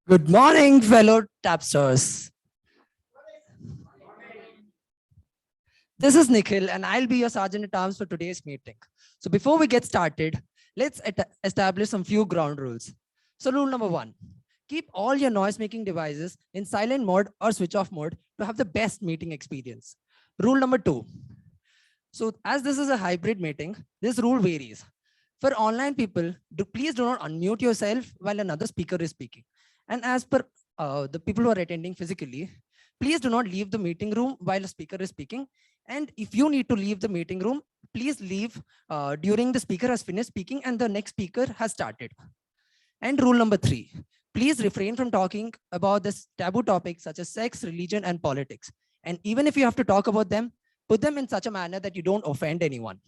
Good morning, fellow Tapsters. This is Nikhil, and I'll be your Sergeant at Arms for today's meeting. So before we get started, let's establish some few ground rules. So rule number 1, keep all your noise-making devices in silent mode or switch off mode to have the best meeting experience. Rule number 2, so as this is a hybrid meeting, this rule varies. For online people, please do not unmute yourself while another speaker is speaking. And as per the people who are attending physically, please do not leave the meeting room while a speaker is speaking. And if you need to leave the meeting room, please leave during the speaker has finished speaking and the next speaker has started. And rule number 3, please refrain from talking about this taboo topics such as sex, religion, and politics. And even if you have to talk about them, put them in such a manner that you don't offend anyone.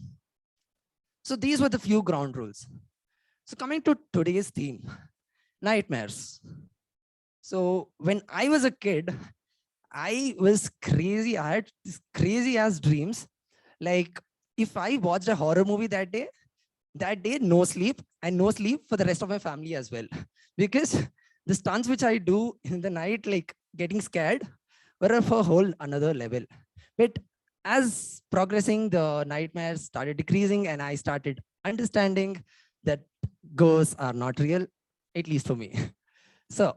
So these were the few ground rules. So coming to today's theme, nightmares. So when I was a kid, I was crazy. I had these crazy ass dreams. Like if I watched a horror movie that day, no sleep and no sleep for the rest of my family as well. Because the stunts which I do in the night, like getting scared, were of a whole another level. But as progressing, the nightmares started decreasing and I started understanding that ghosts are not real, at least for me. So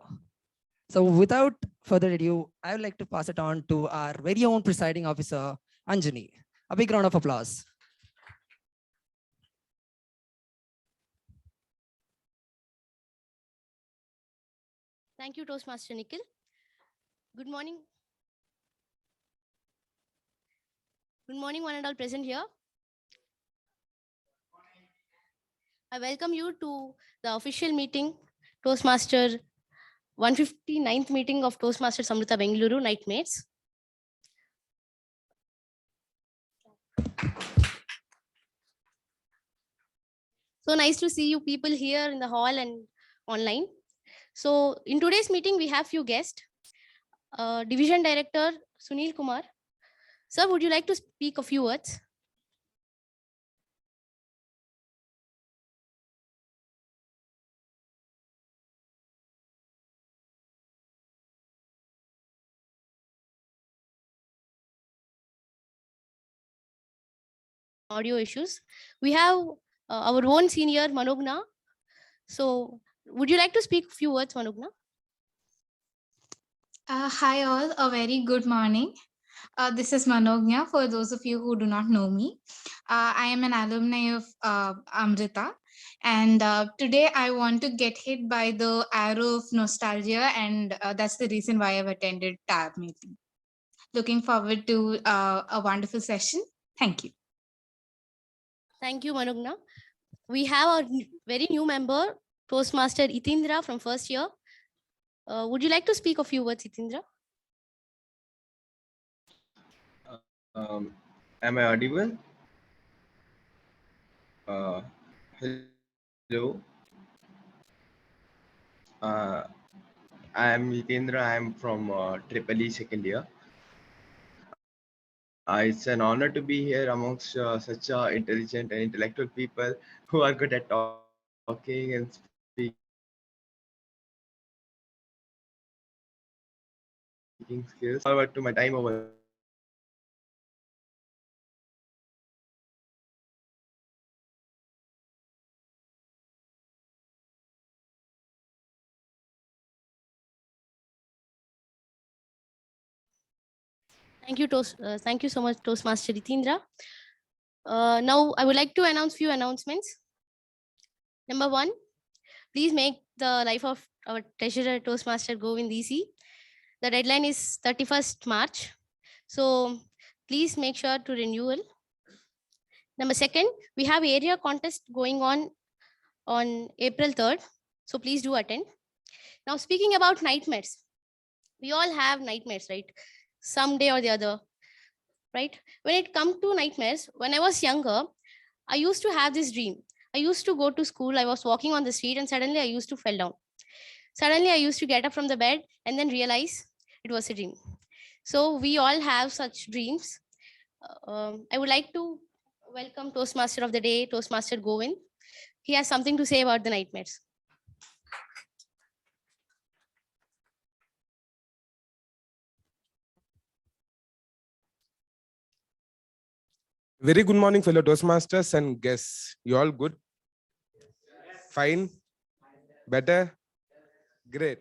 without further ado, I would like to pass it on to our very own presiding officer, Anjani. A big round of applause. Thank you, Toastmaster Nikhil. Good morning. Good morning, one and all present here. I welcome you to the official meeting, Toastmaster 159th meeting of Toastmaster Samrita Bengaluru Nightmates. So nice to see you people here in the hall and online. So in today's meeting, we have few guests. Division Director Sunil Kumar. Sir, would you like to speak a few words? Audio issues. We have our own senior Manogna. So would you like to speak a few words, Manogna? Hi all, a very good morning. This is Manognya for those of you who do not know me. I am an alumni of Amrita, and today I want to get hit by the arrow of nostalgia, and that's the reason why I've attended TAB meeting. Looking forward to a wonderful session. Thank you. Thank you, Manogna. We have a very new member, Toastmaster Itindra from first year. Would you like to speak a few words, Itindra? Am I audible? Hello. I am Hitendra. I am from Triple E second year. It's an honor to be here amongst such intelligent and intellectual people who are good at talking and speaking skills. Forward to my time over. Thank you so much, Toastmaster Itindra. Now I would like to announce few announcements. Number 1, please make the life of our treasurer Toastmaster Govind easy. The deadline is 31st March. So please make sure to renewal. Number 2, we have area contest going on April 3rd. So please do attend. Now speaking about nightmares, we all have nightmares, right? Someday or the other, right? When it comes to nightmares, when I was younger, I used to have this dream. I used to go to school. I was walking on the street and suddenly I used to fell down. Suddenly I used to get up from the bed and then realize it was a dream. So we all have such dreams. I would like to welcome Toastmaster of the day, Toastmaster Govind. He has something to say about the nightmares. Very good morning, fellow Toastmasters and guests. You all good? Fine? Better? Great.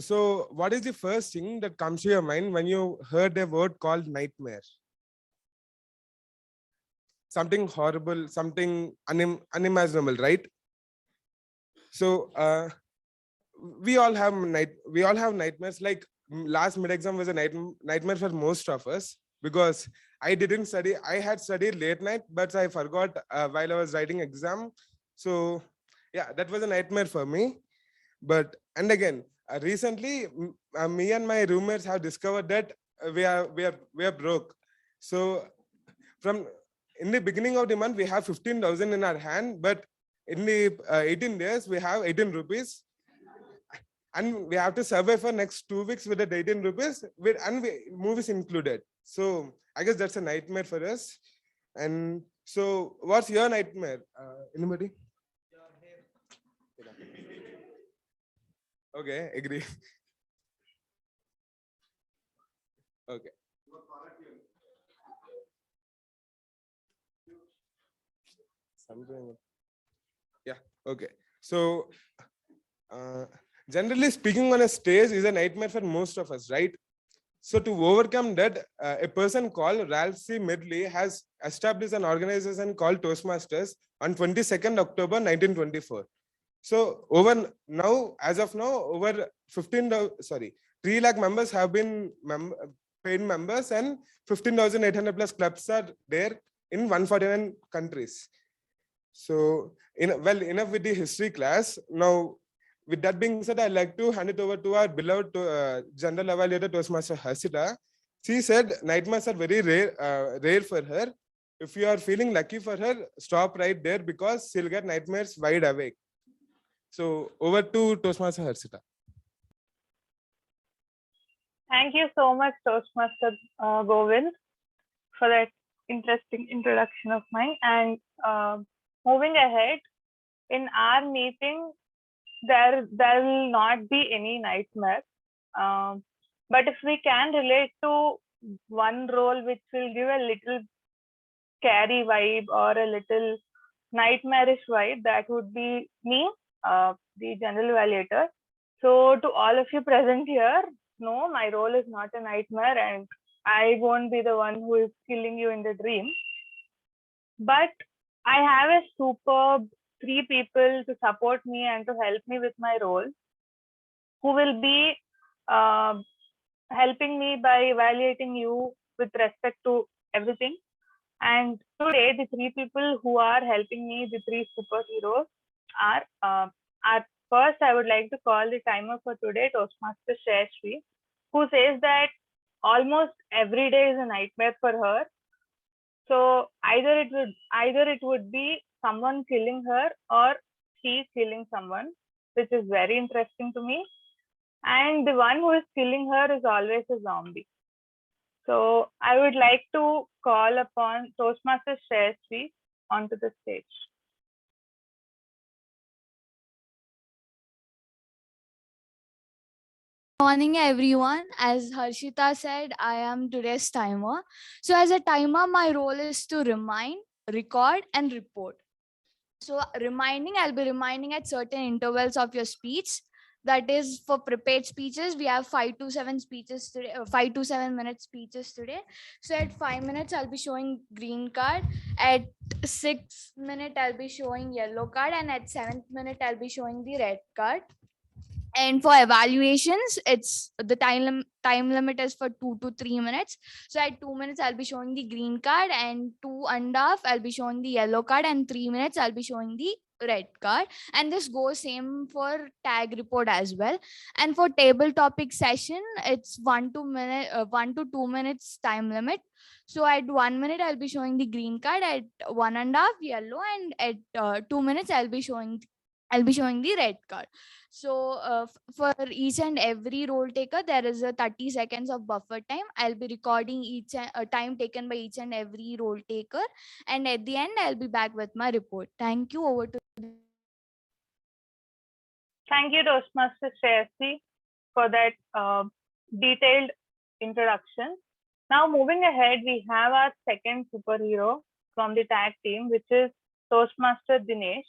So, what is the first thing that comes to your mind when you heard a word called nightmare? Something horrible, something unimaginable, right? So, we all have nightmares. Like last mid exam was a nightmare for most of us because I didn't study. I had studied late night, but I forgot while I was writing exam. So yeah, that was a nightmare for me. But and again, recently, me and my roommates have discovered that we are broke. So from in the beginning of the month we have 15,000 in our hand, but in the 18 days we have 18 rupees, and we have to survive for next 2 weeks with the 18 rupees movies included. So I guess that's a nightmare for us. And so what's your nightmare? Anybody? Okay, agree. Okay. Something. Yeah. Okay. So generally speaking, on a stage is a nightmare for most of us, right? So to overcome that, a person called Ralph C. Medley has established an organization called Toastmasters on 22nd October 1924. So as of now, over 3 lakh members have been paid members, and 15,800 plus clubs are there in 149 countries. So enough with the history class. Now, with that being said, I'd like to hand it over to our beloved General Evaluator Toastmaster Harsita. She said nightmares are very rare for her. If you are feeling lucky for her, stop right there because she'll get nightmares wide awake. So over to Toastmaster Harsita. Thank you so much, Toastmaster Govind, for that interesting introduction of mine. And moving ahead, in our meeting, there will not be any nightmare. But if we can relate to one role which will give a little scary vibe or a little nightmarish vibe, that would be me, the General Evaluator. So to all of you present here, no, my role is not a nightmare and I won't be the one who is killing you in the dream. But I have a superb 3 people to support me and to help me with my role, who will be helping me by evaluating you with respect to everything. And today, the 3 people who are helping me, the 3 superheroes, are first, I would like to call the timer for today, Toastmaster Shashri, who says that almost every day is a nightmare for her. So either it would be someone killing her or she killing someone, which is very interesting to me. And the one who is killing her is always a zombie. So I would like to call upon Toastmaster Shashri onto the stage. Morning everyone. As Harshita said, I am today's timer. So as a timer, my role is to remind, record and report. So I'll be reminding at certain intervals of your speech. That is for prepared speeches. We have 5 to 7 speeches today, 5 to 7 minute speeches today. So at 5 minutes, I'll be showing green card. At 6 minute, I'll be showing yellow card. And at 7th minute, I'll be showing the red card. And for evaluations, it's the time limit is for 2 to 3 minutes. So at 2 minutes I'll be showing the green card, and 2.5 I'll be showing the yellow card, and 3 minutes I'll be showing the red card. And this goes same for tag report as well. And for table topic session, it's 1 to 2 minutes time limit. So at 1 minute I'll be showing the green card, at 1.5 yellow, and at 2 minutes I'll be showing the red card. So for each and every role taker, there is a 30 seconds of buffer time. I'll be recording each time taken by each and every role taker. And at the end, I'll be back with my report. Thank you. Over to Thank you, Toastmaster Shashri, for that detailed introduction. Now, moving ahead, we have our second superhero from the tag team, which is Toastmaster Dinesh.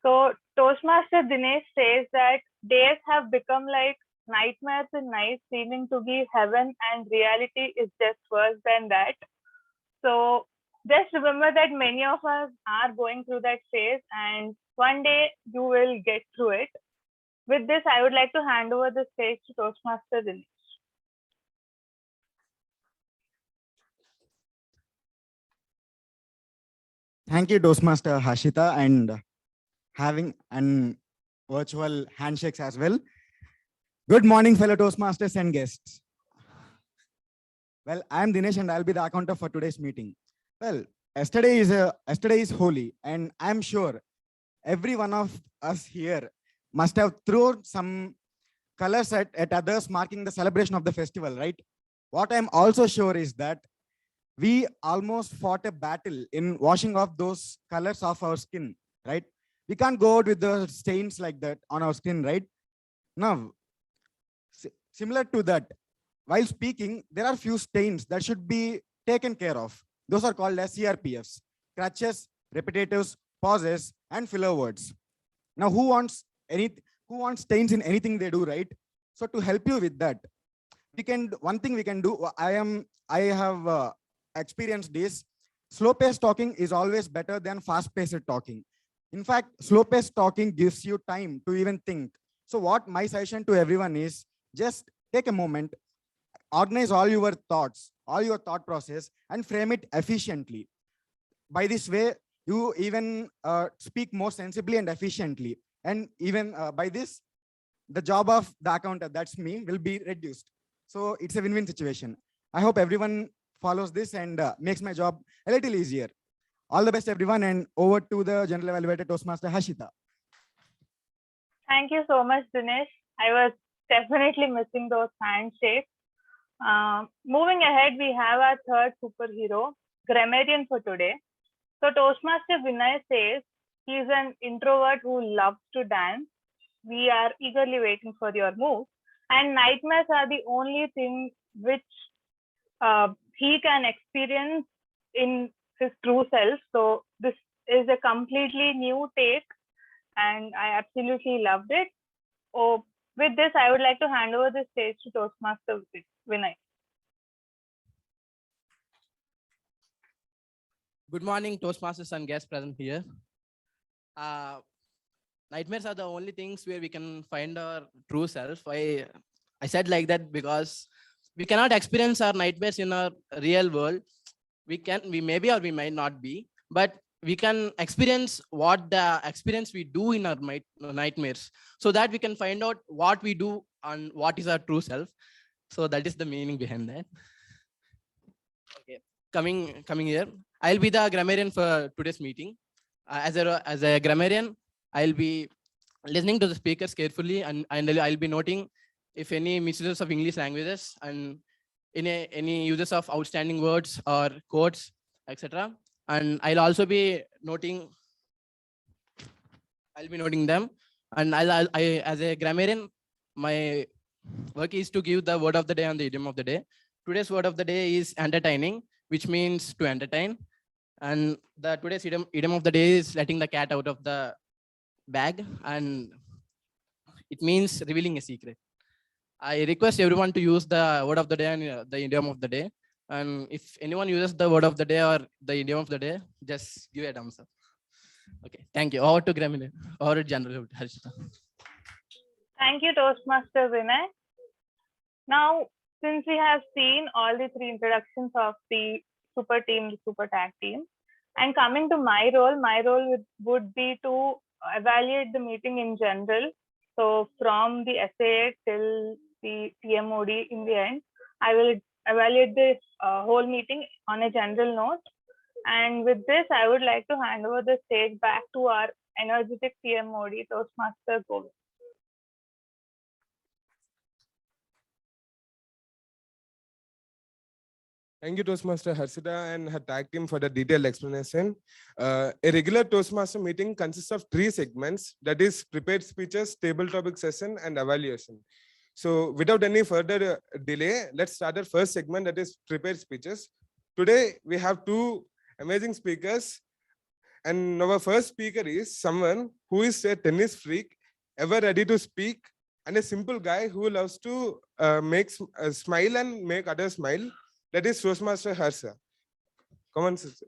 So, Toastmaster Dinesh says that days have become like nightmares in nights, seeming to be heaven, and reality is just worse than that. So, just remember that many of us are going through that phase, and one day you will get through it. With this, I would like to hand over the stage to Toastmaster Dinesh. Thank you, Toastmaster Hashita, and having an virtual handshakes as well. Good morning, fellow Toastmasters and guests. Well, I am Dinesh and I'll be the accountant for today's meeting. Well, yesterday is holy, and I'm sure every one of us here must have thrown some colors at others, marking the celebration of the festival, right? What I'm also sure is that we almost fought a battle in washing off those colors off our skin, right? We can't go out with the stains like that on our skin, right? Now, similar to that, while speaking, there are few stains that should be taken care of. Those are called as CRPFs: crutches, repetitives, pauses, and filler words. Now, who wants stains in anything they do, right? So to help you with that, one thing we can do, I have experienced this. Slow-paced talking is always better than fast-paced talking. In fact, slow-paced talking gives you time to even think. So what my suggestion to everyone is, just take a moment, organize all your thoughts, all your thought process, and frame it efficiently. By this way, you even speak more sensibly and efficiently. And even by this, the job of the accountant, that's me, will be reduced. So it's a win-win situation. I hope everyone follows this and makes my job a little easier. All the best, everyone, and over to the General Evaluator Toastmaster Hashita. Thank you so much, Dinesh. I was definitely missing those handshakes. Moving ahead, we have our third superhero, grammarian for today. So Toastmaster Vinay says he's an introvert who loves to dance. We are eagerly waiting for your move. And nightmares are the only thing which he can experience in his true self. So this is a completely new take, and I absolutely loved it. Oh, with this, I would like to hand over the stage to Toastmaster Vinay. Good morning, Toastmasters and guests present here. Nightmares are the only things where we can find our true self. I said like that because we cannot experience our nightmares in our real world. We maybe or we might not be, but we can experience what the experience we do in our nightmares, so that we can find out what we do and what is our true self. So that is the meaning behind that. Okay, coming here, I'll be the grammarian for today's meeting. As a grammarian, I'll be listening to the speakers carefully, and I'll be noting if any misuses of English languages and any uses of outstanding words or quotes, etc. And I'll also be noting. I'll be noting them, and I as a grammarian, my work is to give the word of the day and the idiom of the day. Today's word of the day is entertaining, which means to entertain. And today's idiom of the day is letting the cat out of the bag, and it means revealing a secret. I request everyone to use the word of the day and the idiom of the day. And if anyone uses the word of the day or the idiom of the day, just give a thumbs up. Okay, thank you. Over to Grammarian, over to General Harshita. Thank you, Toastmaster Vinay. Now, since we have seen all the three introductions of the super team, the super tag team, and coming to my role would be to evaluate the meeting in general. So from the essay till the TMoD in the end, I will evaluate this whole meeting on a general note. And with this, I would like to hand over the stage back to our energetic TMoD, Toastmaster Govind. Thank you, Toastmaster Harshita and her tag team for the detailed explanation. A regular Toastmaster meeting consists of 3 segments, that is prepared speeches, table topic session, and evaluation. So without any further delay, let's start our first segment, that is prepared speeches. Today, we have two amazing speakers. And our first speaker is someone who is a tennis freak, ever ready to speak, and a simple guy who loves to smile and make others smile. That is Toastmaster Harsha. Come on, sister.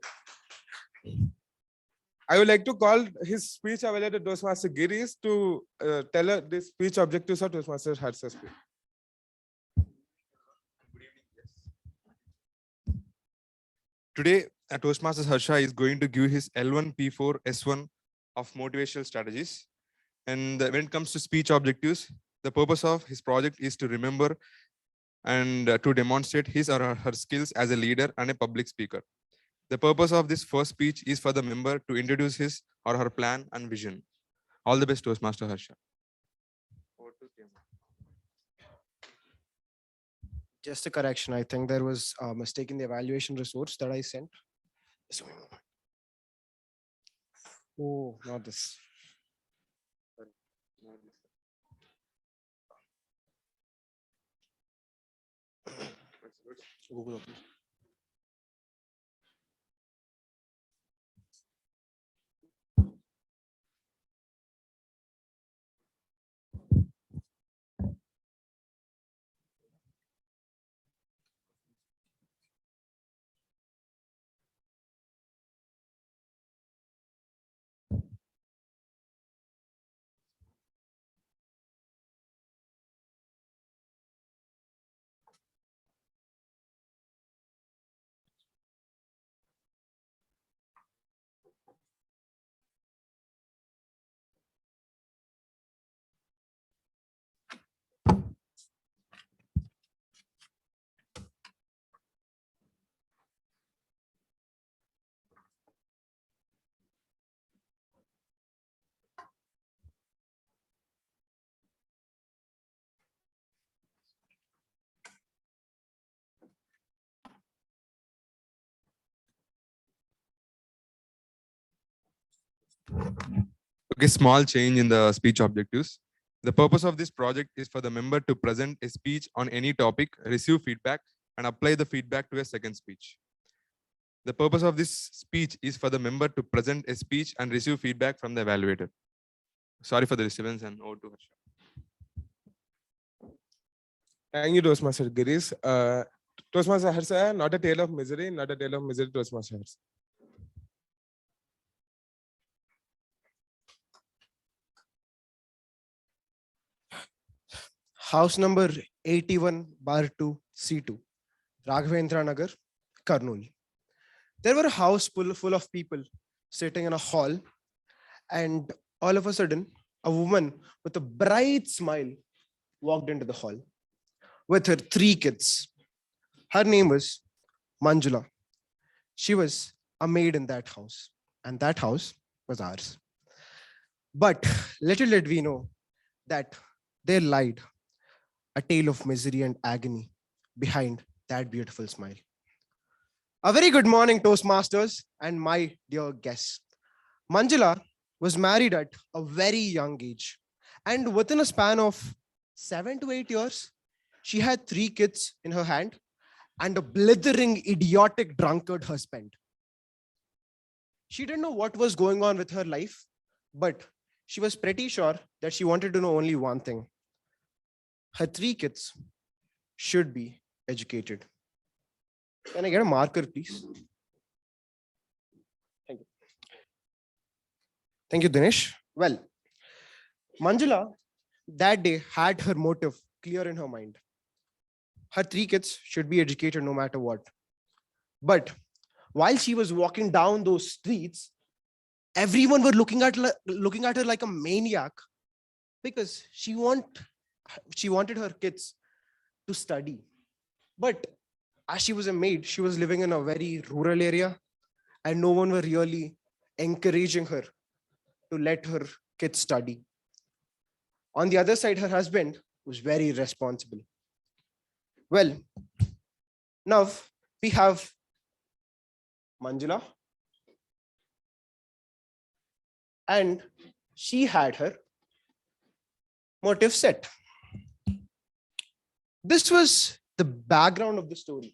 I would like to call his speech evaluator Toastmaster Girish to tell her the speech objectives of Toastmaster Harsha's speech. Today, Toastmasters Harsha is going to give his L1, P4, S1 of motivational strategies. And when it comes to speech objectives, the purpose of his project is to remember and to demonstrate his or her skills as a leader and a public speaker. The purpose of this first speech is for the member to introduce his or her plan and vision. All the best, Toastmaster Harsha. Just a correction. I think there was a mistake in the evaluation resource that I sent. Oh, not this. Google open. Okay, small change in the speech objectives. The purpose of this project is for the member to present a speech on any topic, receive feedback, and apply the feedback to a second speech. The purpose of this speech is for the member to present a speech and receive feedback from the evaluator. Sorry for the disturbance, and over to Harsha. Thank you, Toastmaster Girish. Toastmaster Harsha, not a tale of misery, not a tale of misery, Toastmaster Harsha. House number 81/2 C2, Raghavendra Nagar, Kurnool. There were a house full of people sitting in a hall, and all of a sudden, a woman with a bright smile walked into the hall with her 3 kids. Her name was Manjula. She was a maid in that house, and that house was ours. But little did we know that they lied a tale of misery and agony behind that beautiful smile. A very good morning, Toastmasters, and my dear guests. Manjula was married at a very young age, and within a span of 7 to 8 years, she had 3 kids in her hand and a blithering, idiotic drunkard husband. She didn't know what was going on with her life, but she was pretty sure that she wanted to know only one thing. Her 3 kids should be educated. Can I get a marker, please? Thank you. Thank you, Dinesh. Well, Manjula that day had her motive clear in her mind. Her 3 kids should be educated no matter what. But while she was walking down those streets, everyone were looking at her like a maniac because she wanted her kids to study. But as she was a maid, she was living in a very rural area, and no one were really encouraging her to let her kids study. On the other side, her husband was very responsible. Well, now we have Manjula, and she had her motive set. This was the background of the story.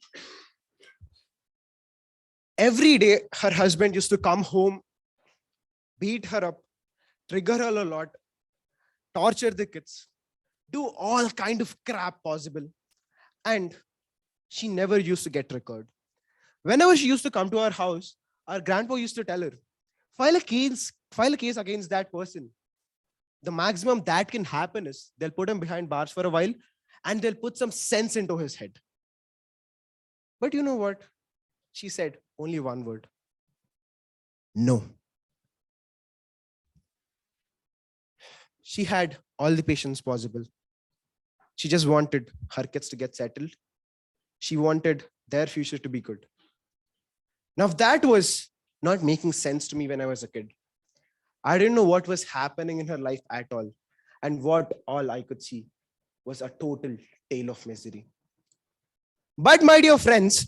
Every day, her husband used to come home, beat her up, trigger her a lot, torture the kids, do all kind of crap possible. And she never used to get recorded. Whenever she used to come to our house, our grandpa used to tell her, file a case against that person. The maximum that can happen is they'll put him behind bars for a while and they'll put some sense into his head. But you know what? She said only one word. No. She had all the patience possible. She just wanted her kids to get settled. She wanted their future to be good. Now, that was not making sense to me when I was a kid. I didn't know what was happening in her life at all. And what all I could see was a total tale of misery. But my dear friends,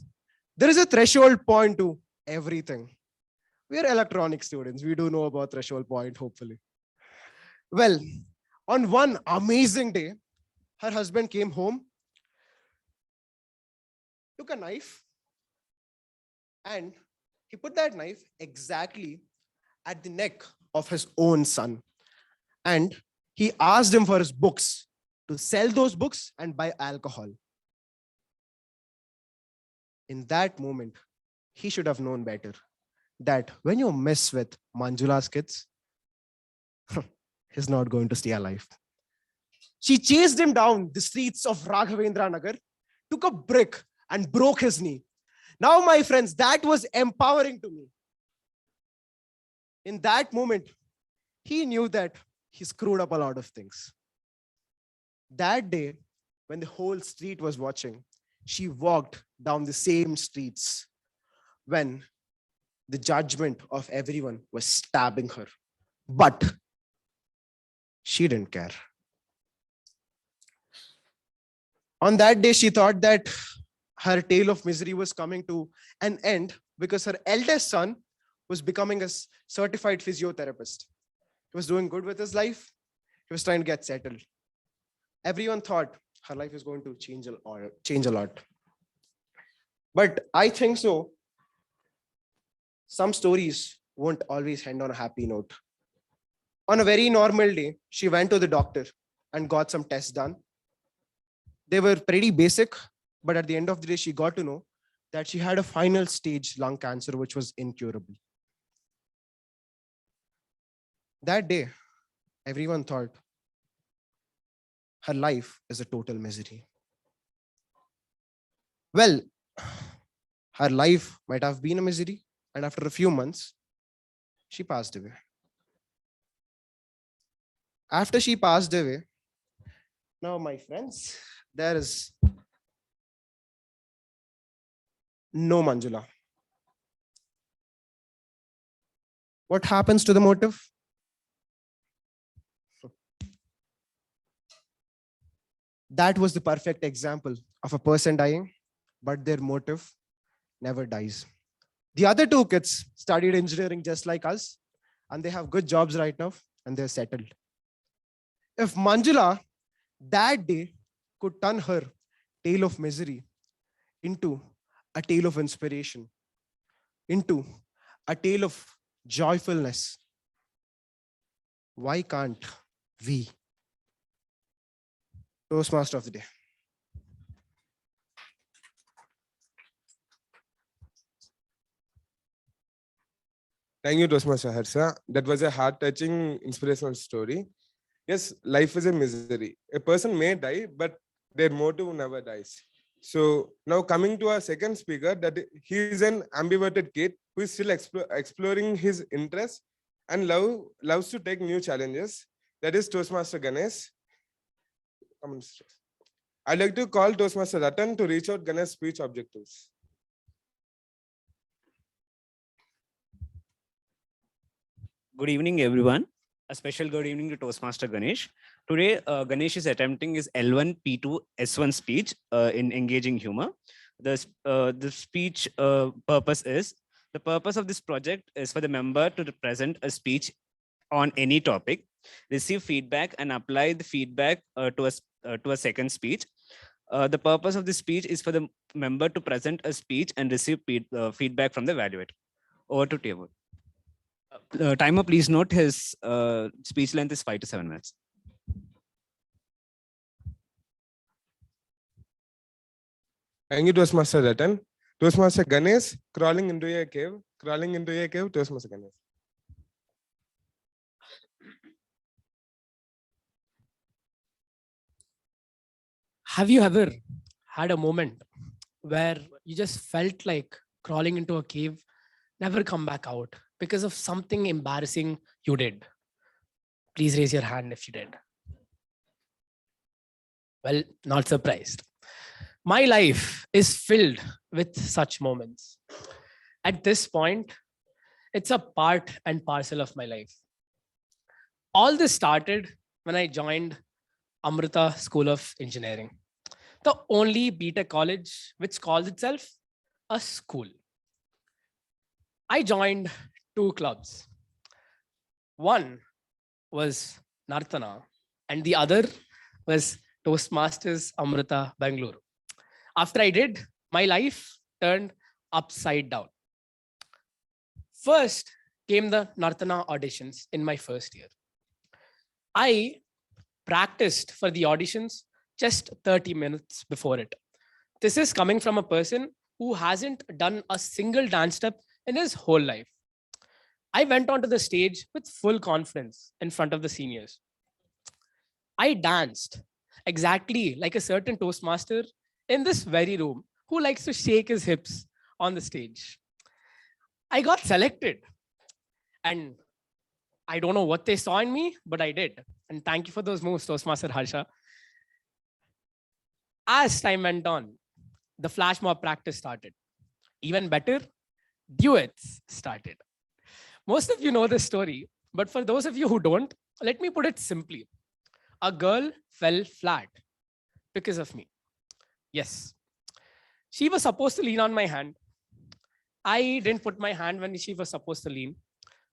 there is a threshold point to everything. We are electronic students. We do know about threshold point, hopefully. Well, on one amazing day, her husband came home, took a knife, and he put that knife exactly at the neck of his own son. And he asked him for his books, to sell those books and buy alcohol. In that moment, he should have known better that when you mess with Manjula's kids, he's not going to stay alive. She chased him down the streets of Raghavendra Nagar, took a brick and broke his knee. Now, my friends, that was empowering to me. In that moment, he knew that he screwed up a lot of things. That day, when the whole street was watching, she walked down the same streets when the judgment of everyone was stabbing her. But she didn't care. On that day, she thought that her tale of misery was coming to an end because her eldest son was becoming a certified physiotherapist. He was doing good with his life. He was trying to get settled. Everyone thought her life is going to change a lot. But I think so. Some stories won't always end on a happy note. On a very normal day, she went to the doctor and got some tests done. They were pretty basic, but at the end of the day, she got to know that she had a final stage lung cancer, which was incurable. That day, everyone thought her life is a total misery. Well, her life might have been a misery, and after a few months, she passed away. After she passed away, now, my friends, there is no Manjula. What happens to the motive? That was the perfect example of a person dying, but their motive never dies. The other two kids studied engineering just like us, and they have good jobs right now, and they're settled. If Manjula that day could turn her tale of misery into a tale of inspiration, into a tale of joyfulness, why can't we? Toastmaster of the day. Thank you, Toastmaster Harsha. That was a heart-touching, inspirational story. Yes, life is a misery. A person may die, but their motive never dies. So now coming to our second speaker, that he is an ambiverted kid who is still exploring his interests and loves to take new challenges. That is Toastmaster Ganesh. I'd like to call Toastmaster Ratan to reach out Ganesh's speech objectives. Good evening, everyone. A special good evening to Toastmaster Ganesh. Today, Ganesh is attempting his L1, P2, S1 speech in engaging humor. The speech purpose is, the purpose of this project is for the member to present a speech on any topic, receive feedback and apply the feedback to a second speech. The purpose of this speech is for the member to present a speech and receive feedback from the evaluator. Over to TMoD. Timer, please note his speech length is 5 to 7 minutes. Thank you, Toastmaster Ratan. Toastmaster Ganesh, crawling into a cave, Toastmaster Ganesh. Have you ever had a moment where you just felt like crawling into a cave, never come back out because of something embarrassing you did? Please raise your hand if you did. Well, not surprised. My life is filled with such moments. At this point, it's a part and parcel of my life. All this started when I joined Amrita School of Engineering, the only BTech college which calls itself a school. I joined 2 clubs. One was Nartana and the other was Toastmasters Amrita Bangalore. After I did, my life turned upside down. First came the Nartana auditions in my first year. I practiced for the auditions just 30 minutes before it. This is coming from a person who hasn't done a single dance step in his whole life. I went onto the stage with full confidence in front of the seniors. I danced exactly like a certain Toastmaster in this very room who likes to shake his hips on the stage. I got selected and I don't know what they saw in me, but I did. And thank you for those moves, Toastmaster Harsha. As time went on, the flash mob practice started. Even better, duets started. Most of you know this story, but for those of you who don't, let me put it simply. A girl fell flat because of me. Yes, she was supposed to lean on my hand. I didn't put my hand when she was supposed to lean.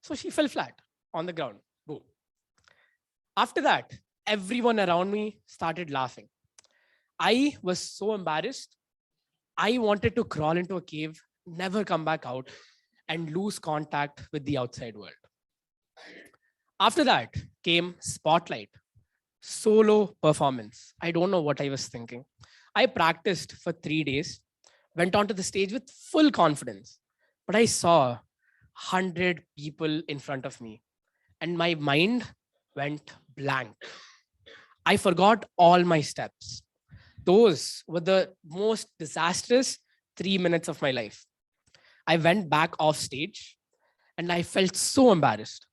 So she fell flat on the ground. Boom. After that, everyone around me started laughing. I was so embarrassed. I wanted to crawl into a cave, never come back out, and lose contact with the outside world. After that came Spotlight, solo performance. I don't know what I was thinking. I practiced for 3 days, went onto the stage with full confidence, but I saw 100 people in front of me and my mind went blank. I forgot all my steps. Those were the most disastrous 3 minutes of my life. I went back off stage and I felt so embarrassed.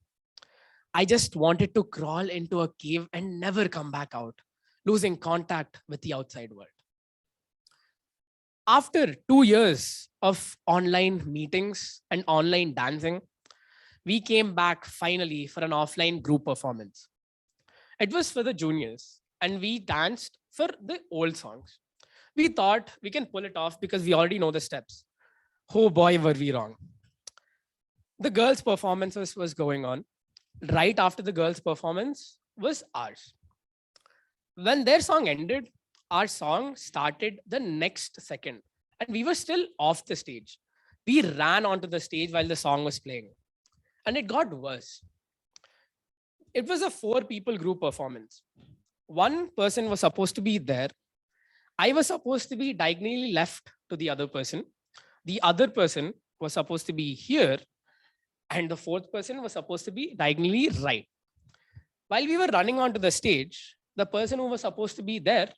I just wanted to crawl into a cave and never come back out, losing contact with the outside world. After 2 years of online meetings and online dancing, we came back finally for an offline group performance. It was for the juniors and we danced for the old songs. We thought we can pull it off because we already know the steps. Oh boy, were we wrong. The girls' performances was going on. Right after the girls' performance was ours. When their song ended, our song started the next second and we were still off the stage. We ran onto the stage while the song was playing and it got worse. It was a 4-people group performance. One person was supposed to be there. I was supposed to be diagonally left to the other person. The other person was supposed to be here and the 4th person was supposed to be diagonally right. While we were running onto the stage, the person who was supposed to be there,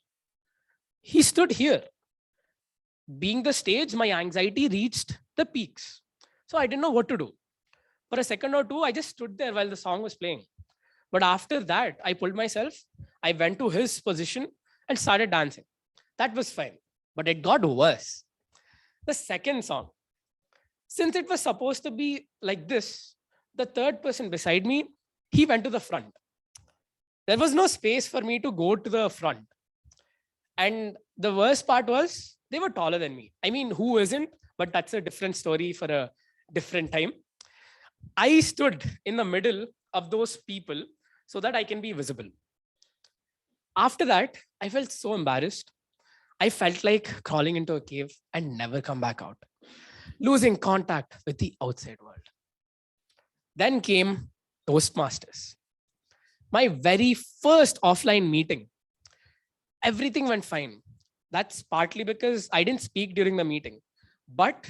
he stood here. Being the stage, my anxiety reached the peaks. So I didn't know what to do. For a second or two, I just stood there while the song was playing. But after that, I pulled myself. I went to his position and started dancing. That was fine. But it got worse. The second song, since it was supposed to be like this, the 3rd person beside me, he went to the front. There was no space for me to go to the front. And the worst part was they were taller than me. I mean, who isn't? But that's a different story for a different time. I stood in the middle of those people so that I can be visible. After that, I felt so embarrassed. I felt like crawling into a cave and never come back out, losing contact with the outside world. Then came Toastmasters, my very first offline meeting. Everything went fine. That's partly because I didn't speak during the meeting. But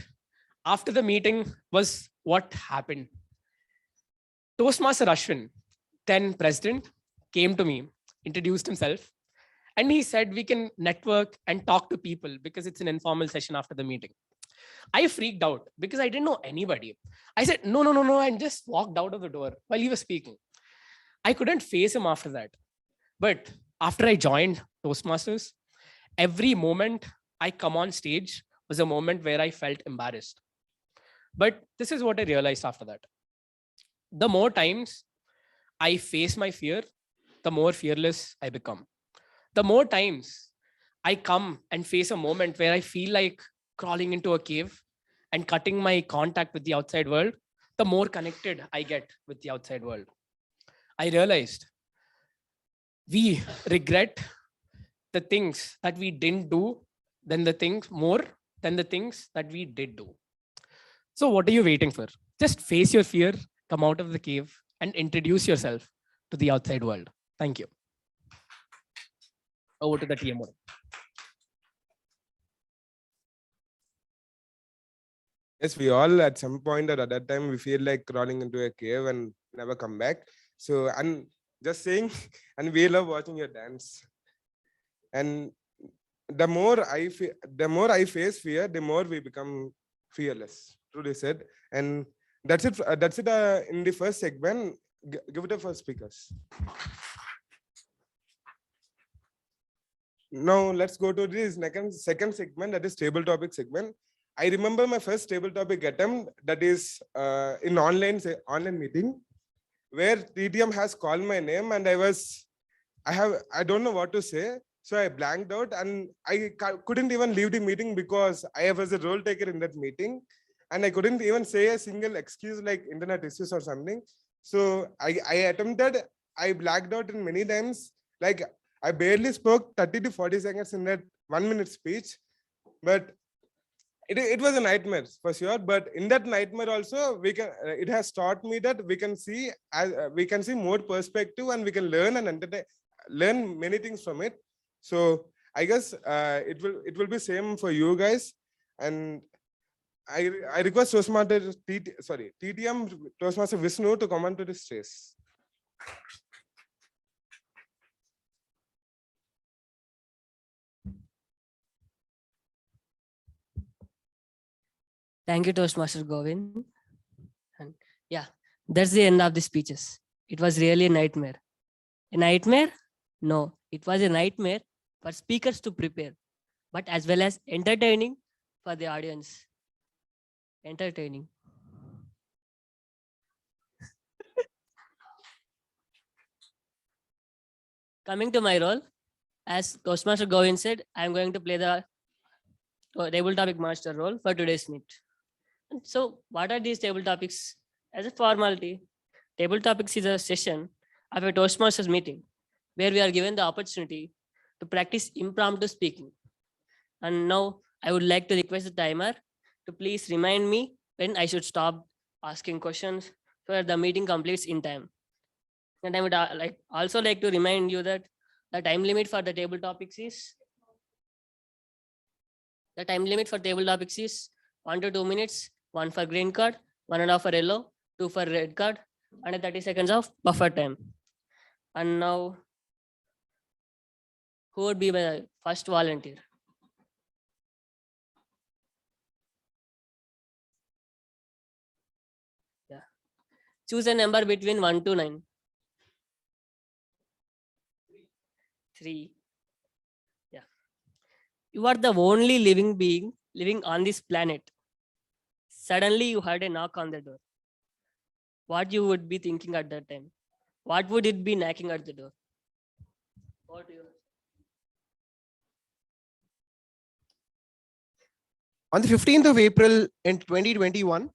after the meeting was what happened. Toastmaster Ashwin, then president, came to me, introduced himself, and he said we can network and talk to people because it's an informal session after the meeting. I freaked out because I didn't know anybody. I said, no, no, no, no, and just walked out of the door while he was speaking. I couldn't face him after that. But after I joined Toastmasters, every moment I come on stage was a moment where I felt embarrassed. But this is what I realized after that. The more times I face my fear, the more fearless I become. The more times I come and face a moment where I feel like crawling into a cave and cutting my contact with the outside world, the more connected I get with the outside world. I realized we regret the things that we didn't do than the things more than the things that we did do. So what are you waiting for? Just face your fear, come out of the cave and introduce yourself to the outside world. Thank you. Over to the TMoD. Yes, we all at some point or at that time we feel like crawling into a cave and never come back. So, and just saying, and we love watching your dance. And the more I face fear, the more we become fearless. Truly said. And that's it. That's it. In the first segment, give it up for speakers. Now let's go to this second segment, that is table topic segment. I remember my first table topic attempt, that is in online meeting, where TTM has called my name and I don't know what to say. So I blanked out and I couldn't even leave the meeting because I was a role taker in that meeting. And I couldn't even say a single excuse like internet issues or something. So I attempted, I blacked out in many times. Like I barely spoke 30 to 40 seconds in that 1 minute speech. But it was a nightmare for sure. But in that nightmare also, it has taught me that we can see more perspective and we can learn and learn many things from it. So I guess it will be same for you guys. And I request TTM Toastmaster Vishnu to come on to the stage. Thank you, Toastmaster Govind. And yeah, that's the end of the speeches. It was really a nightmare. A nightmare? No, it was a nightmare for speakers to prepare, but as well as entertaining for the audience. Entertaining. Coming to my role, as Toastmaster Govind said, I'm going to play the table topic master role for today's meet. So what are these table topics? As a formality, table topics is a session of a Toastmasters meeting where we are given the opportunity to practice impromptu speaking. And now I would like to request the timer to please remind me when I should stop asking questions so that the meeting completes in time. And I would also like to remind you that the time limit for the table topics is 1 to 2 minutes, 1 for green card, 1.5 for yellow, 2 for red card, and 30 seconds of buffer time. And now, who would be my first volunteer? Yeah. Choose a number between 1 to 9. 3. Yeah. You are the only living being living on this planet. Suddenly you heard a knock on the door. What you would be thinking at that time? What would it be knocking at the door? What do you? On the 15th of April in 2021,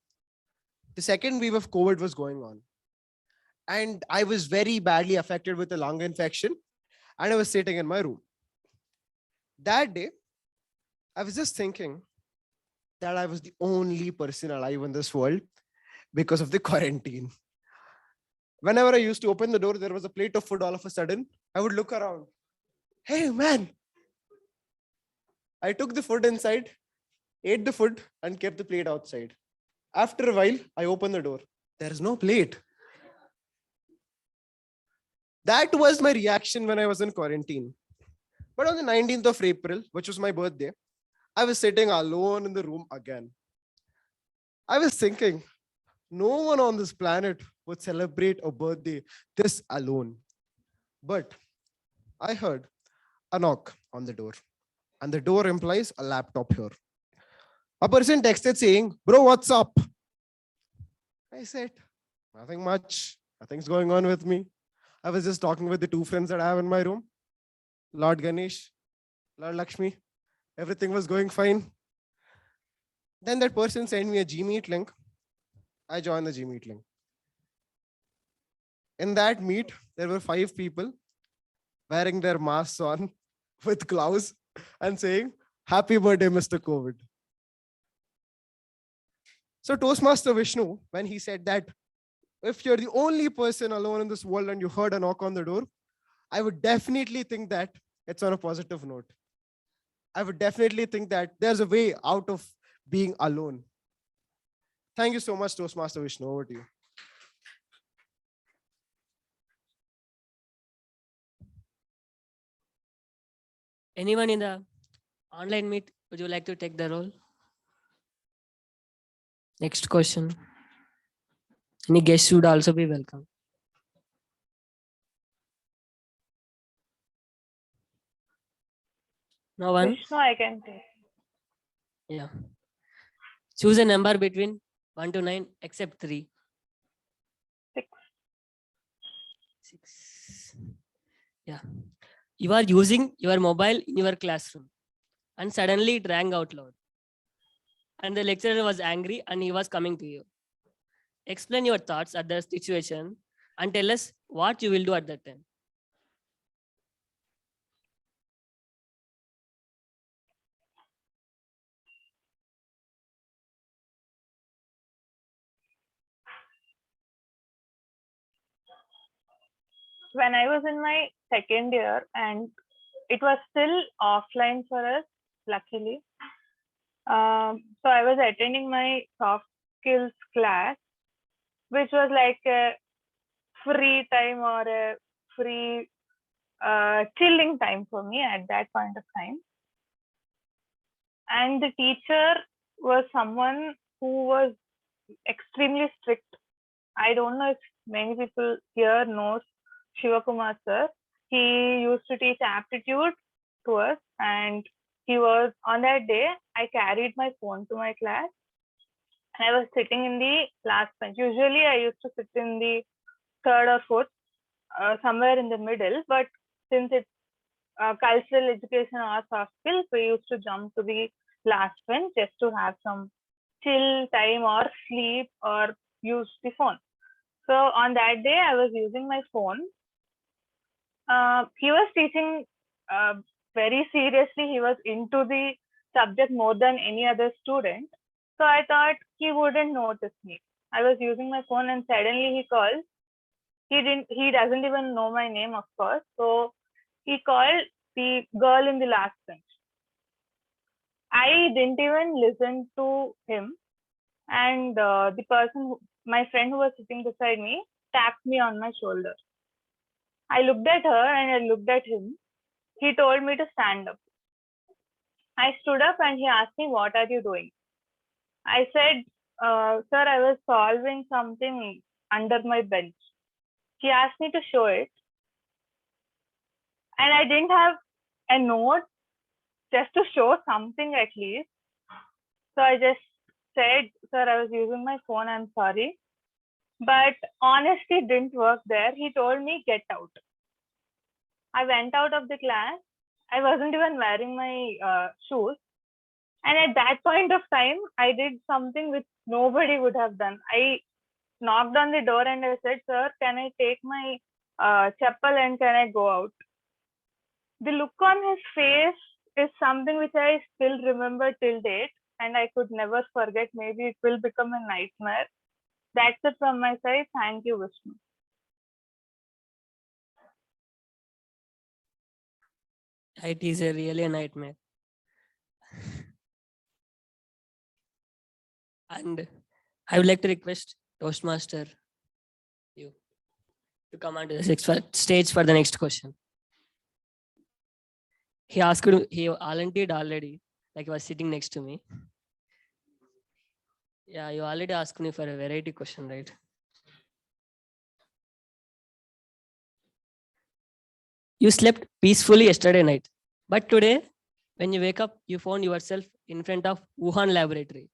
the second wave of COVID was going on. And I was very badly affected with a lung infection and I was sitting in my room. That day, I was just thinking that I was the only person alive in this world because of the quarantine. Whenever I used to open the door, there was a plate of food all of a sudden. I would look around. Hey, man. I took the food inside, ate the food, and kept the plate outside. After a while, I opened the door. There is no plate. That was my reaction when I was in quarantine. But on the 19th of April, which was my birthday, I was sitting alone in the room again. I was thinking, no one on this planet would celebrate a birthday this alone. But I heard a knock on the door, and the door implies a laptop here. A person texted saying, "Bro, what's up?" I said, "Nothing much. Nothing's going on with me. I was just talking with the two friends that I have in my room, Lord Ganesh, Lord Lakshmi. Everything was going fine." Then that person sent me a Gmeet link. I joined the Gmeet link. In that meet, there were 5 people wearing their masks on with gloves and saying, "Happy birthday, Mr. COVID." So Toastmaster Vishnu, when he said that if you're the only person alone in this world and you heard a knock on the door, I would definitely think that it's on a positive note. I would definitely think that there's a way out of being alone. Thank you so much, Toastmaster Vishnu. Over to you. Anyone in the online meet, would you like to take the role? Next question. Any guest should also be welcome. No one? Vishnu, I can take. Yeah. Choose a number between 1 to 9 except 3. 6. 6. Yeah. You are using your mobile in your classroom and suddenly it rang out loud. And the lecturer was angry and he was coming to you. Explain your thoughts at the situation and tell us what you will do at that time. When I was in my second year and it was still offline for us, luckily. So I was attending my soft skills class, which was like a free time or a free chilling time for me at that point of time. And the teacher was someone who was extremely strict. I don't know if many people here knows Shivakumar sir. He used to teach aptitude to us, and he was on that day. I carried my phone to my class, and I was sitting in the last bench. Usually, I used to sit in the third or fourth, somewhere in the middle. But since it's cultural education or soft skills, we used to jump to the last bench just to have some chill time or sleep or use the phone. So on that day, I was using my phone. He was teaching very seriously. He was into the subject more than any other student. So I thought he wouldn't notice me. I was using my phone and suddenly he called. He doesn't even know my name, of course. So he called the girl in the last bench. I didn't even listen to him. And the person, my friend who was sitting beside me, tapped me on my shoulder. I looked at her and I looked at him. He told me to stand up. I stood up and he asked me, "What are you doing?" I said, "Sir, I was solving something under my bench." He asked me to show it. And I didn't have a note just to show something at least. So I just said, "Sir, I was using my phone. I'm sorry." But honesty didn't work there. He told me, "Get out." I went out of the class. I wasn't even wearing my shoes. And at that point of time, I did something which nobody would have done. I knocked on the door and I said, "Sir, can I take my chappal and can I go out?" The look on his face is something which I still remember till date and I could never forget. Maybe it will become a nightmare. That's it from my side. Thank you, Vishnu. It is a really a nightmare. And I would like to request Toastmaster you to come onto the stage for the next question. He volunteered already, like he was sitting next to me. Yeah, you already asked me for a variety question, right? You slept peacefully yesterday night, but today, when you wake up, you found yourself in front of Wuhan laboratory,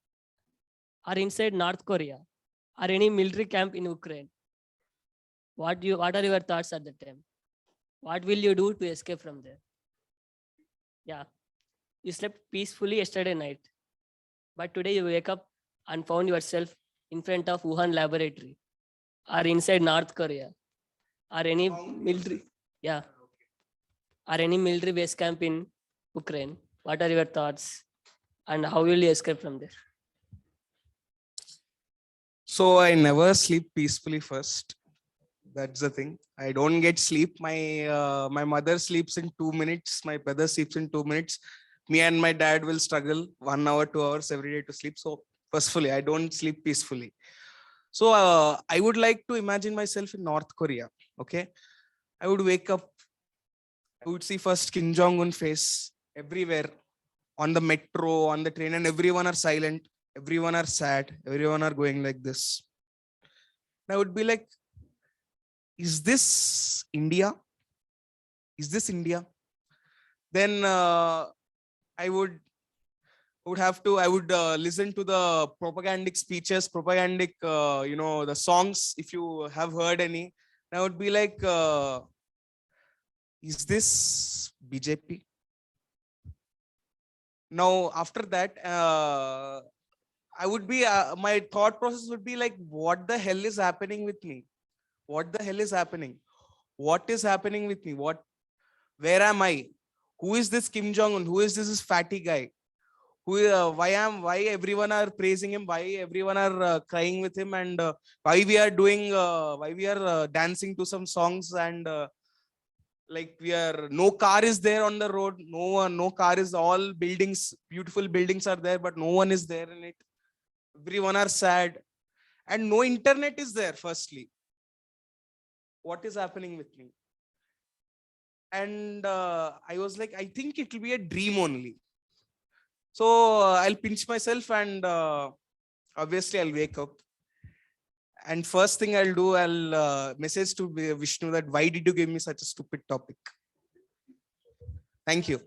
or inside North Korea, or any military camp in Ukraine. What are your thoughts at the time? What will you do to escape from there? Yeah, you slept peacefully yesterday night, but today you wake up and found yourself in front of Wuhan laboratory, or inside North Korea, or any military, yeah, or any military base camp in Ukraine. What are your thoughts, and how will you escape from there? So I never sleep peacefully first. That's the thing. I don't get sleep. My mother sleeps in 2 minutes. My brother sleeps in 2 minutes. Me and my dad will struggle 1 hour, 2 hours every day to sleep. So firstly, I don't sleep peacefully. So I would like to imagine myself in North Korea. Okay, I would wake up. I would see first Kim Jong-un face everywhere on the metro, on the train, and everyone are silent. Everyone are sad. Everyone are going like this. I would be like, is this India? Is this India? Then I would listen to the propagandic speeches, propagandic, the songs. If you have heard any, I would be like, is this BJP? Now, after that, my thought process would be like, what the hell is happening with me? What the hell is happening? What is happening with me? Where am I? Who is this Kim Jong-un? Who is this fatty guy? Why everyone are praising him? Why everyone are crying with him? And why we are dancing to some songs and no car is there on the road. No car is, all buildings, beautiful buildings are there, but no one is there in it. Everyone are sad and no internet is there. Firstly, what is happening with me? And I was like, I think it will be a dream only. So I'll pinch myself and obviously I'll wake up. And first thing I'll do, I'll message to Vishnu that why did you give me such a stupid topic? Thank you.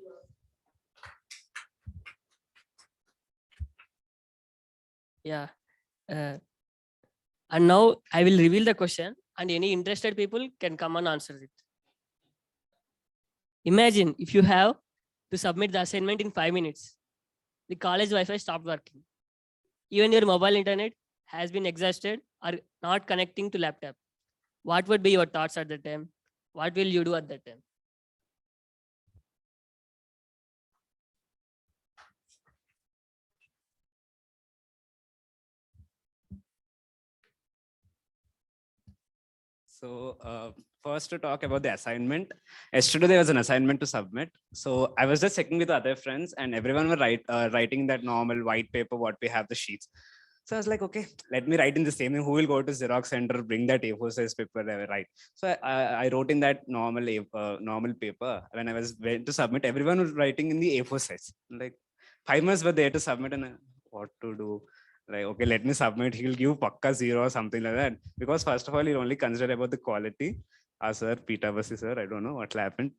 Yeah. And now I will reveal the question and any interested people can come and answer it. Imagine if you have to submit the assignment in 5 minutes. The college Wi-Fi stopped working. Even your mobile internet has been exhausted or not connecting to laptop. What would be your thoughts at the time? What will you do at that time? So first to talk about the assignment. Yesterday there was an assignment to submit. So I was just checking with other friends and everyone were writing that normal white paper, what we have the sheets. So I was like, okay, let me write in the same thing. Who will go to Xerox center, bring that A4 size paper, write. So I wrote in that normal paper. When I went to submit, everyone was writing in the A4 size. Like 5 months were there to submit and what to do? Like, okay, let me submit. He'll give pakka 0 or something like that. Because first of all, he'll only consider about the quality. Sir, Peter Basi sir, I don't know what happened.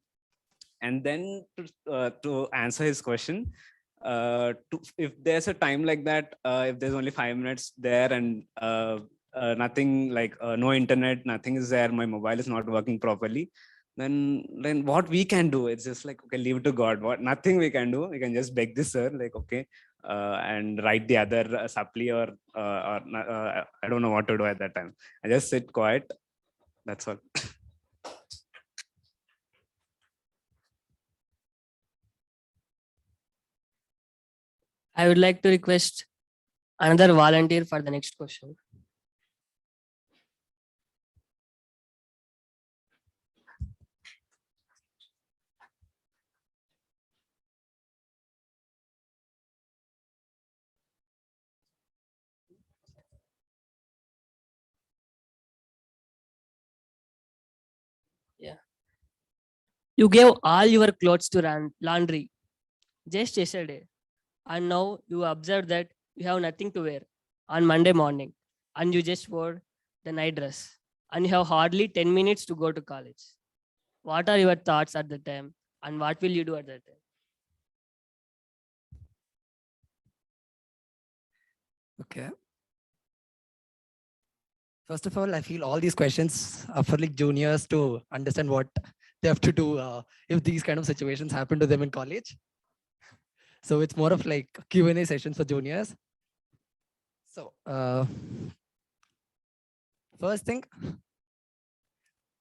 And then to answer his question, if there's a time like that, if there's only 5 minutes there and nothing like no internet, nothing is there, my mobile is not working properly, then what we can do, it's just like, okay, leave it to God. Nothing we can do. We can just beg this sir, like, okay, and write the other supply or I don't know what to do at that time. I just sit quiet. That's all. I would like to request another volunteer for the next question. Yeah. You gave all your clothes to laundry just yesterday, and now you observe that you have nothing to wear on Monday morning, and you just wore the night dress, and you have hardly 10 minutes to go to college. What are your thoughts at the time, and what will you do at that time? Okay. First of all, I feel all these questions are for like juniors to understand what they have to do if these kind of situations happen to them in college. So it's more of like Q&A sessions for juniors. So first thing,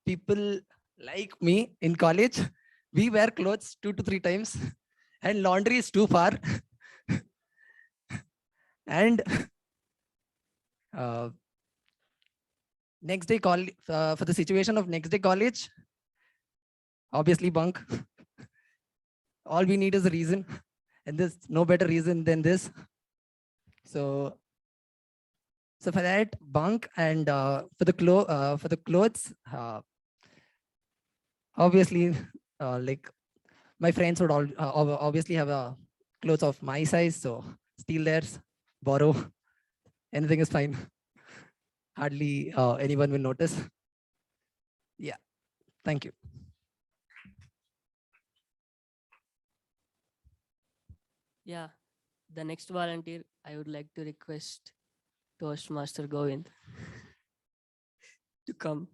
people like me in college, we wear clothes 2 to 3 times and laundry is too far. And next day for the situation of next day college, obviously bunk. All we need is a reason, and there's no better reason than this. So for that, bunk, and for the clothes, obviously, like my friends would all obviously have a clothes of my size, so steal theirs, borrow, anything is fine. Hardly anyone will notice. Yeah, thank you. Yeah, the next volunteer, I would like to request Toastmaster Govind to come.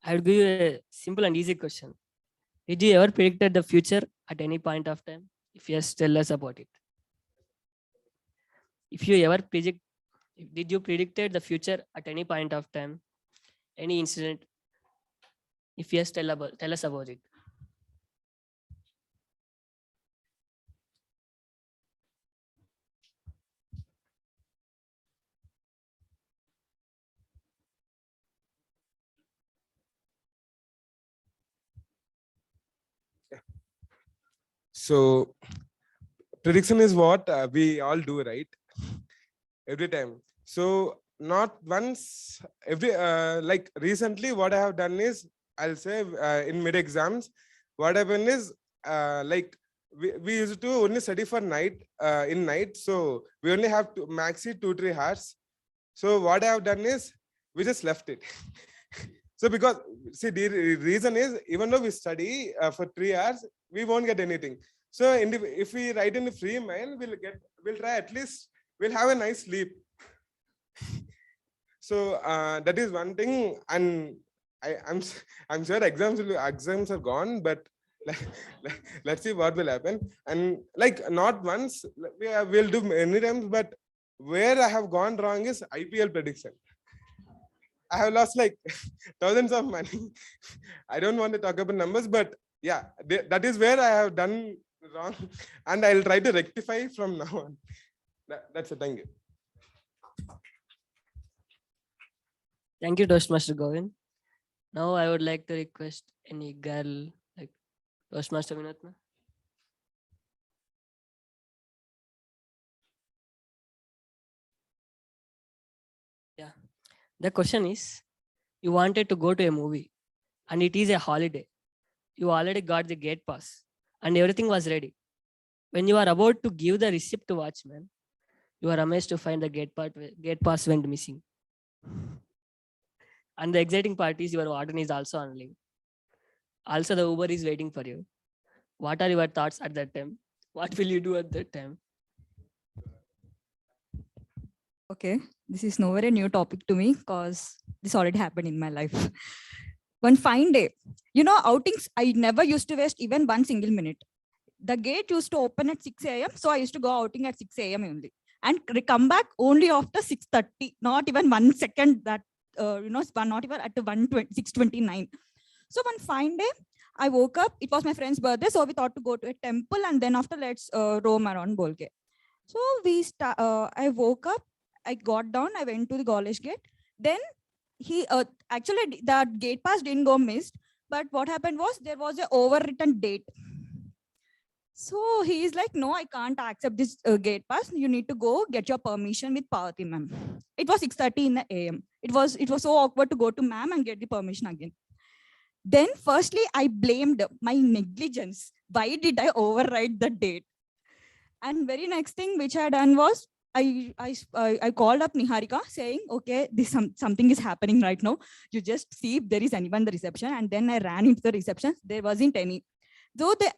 I would give you a simple and easy question. Did you ever predict the future at any point of time? If yes, tell us about it. If you ever did you predicted the future at any point of time? Any incident? If yes, tell us about it. So prediction is what we all do, right? Every time. So not once, every like recently what I have done is, I'll say in mid exams, what happened is like we used to only study for night in night. So we only have to maxi 2-3 hours. So what I have done is we just left it. So because see, the reason is, even though we study for 3 hours, we won't get anything. So if we write in the free mind, we'll try at least, we'll have a nice sleep. So that is one thing, and I'm sure exams are gone, but let's see what will happen. And like not once, we'll do many times, but where I have gone wrong is IPL prediction. I have lost like thousands of money. I don't want to talk about numbers, but yeah, that is where I have done wrong, and I'll try to rectify from now on. That's it. Thank you. Thank you, Toastmaster Govind. Now I would like to request any girl like Toastmaster Vinatma. Yeah. The question is, you wanted to go to a movie and it is a holiday. You already got the gate pass and everything was ready. When you are about to give the receipt to watchman, you are amazed to find the gate pass went missing. And the exciting part is your warden is also on leave. Also, the Uber is waiting for you. What are your thoughts at that time? What will you do at that time? Okay, this is nowhere a new topic to me because this already happened in my life. One fine day, outings, I never used to waste even one single minute. The gate used to open at 6 a.m. So I used to go outing at 6 a.m. only and come back only after 6:30, not even 1 second that, not even at 6:29. So one fine day, I woke up. It was my friend's birthday, so we thought to go to a temple, and then after let's roam around Bolke. So I woke up. I got down. I went to the college gate. Then he actually that gate pass didn't go missed. But what happened was there was a overwritten date. So he is like, no, I can't accept this gate pass. You need to go get your permission with Parvati ma'am. It was 6:30 in the AM. It was so awkward to go to ma'am and get the permission again. Then firstly, I blamed my negligence. Why did I override the date? And very next thing which I done was I called up Niharika saying, okay, something is happening right now. You just see if there is anyone in the reception. And then I ran into the reception. There wasn't any. Though the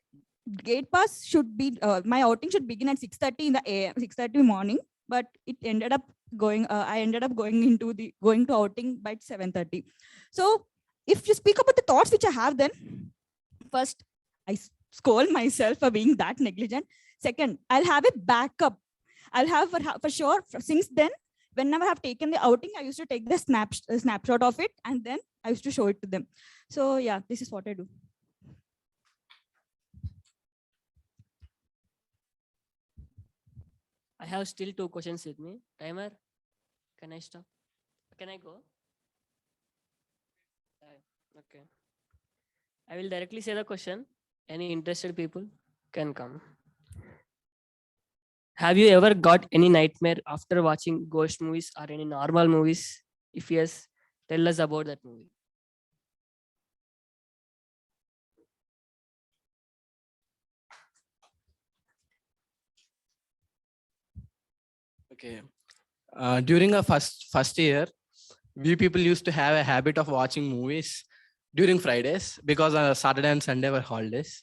gate pass should be, my outing should begin at 6:30 in the AM, 6:30 morning, but it ended up going, I ended up going to outing by 7:30. So if you speak about the thoughts which I have, then first, I scold myself for being that negligent. Second, I'll have a backup. I'll have for sure. Since then, whenever I have taken the outing, I used to take the snapshot of it, and then I used to show it to them. So yeah, this is what I do. I have still 2 questions with me. Timer, can I stop? Can I go? Okay. I will directly say the question. Any interested people can come. Have you ever got any nightmare after watching ghost movies or any normal movies? If yes, tell us about that movie. Okay. During our first year, we people used to have a habit of watching movies during Fridays because Saturday and Sunday were holidays.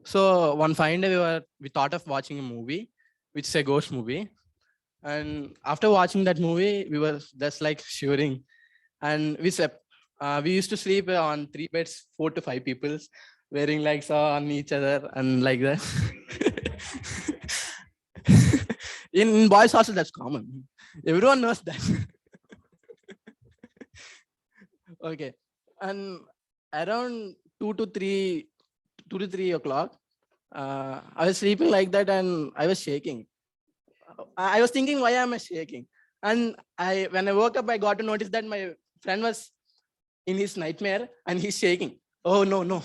So one fine day we thought of watching a movie, which is a ghost movie. And after watching that movie, we were just like shivering, and we slept. We used to sleep on 3 beds, 4 to 5 people, wearing like on each other and like that. In boys also that's common. Everyone knows that. Okay, and around 2 to 3 o'clock, I was sleeping like that, and I was shaking. I was thinking, why am I shaking? And when I woke up, I got to notice that my friend was in his nightmare and he's shaking. Oh no,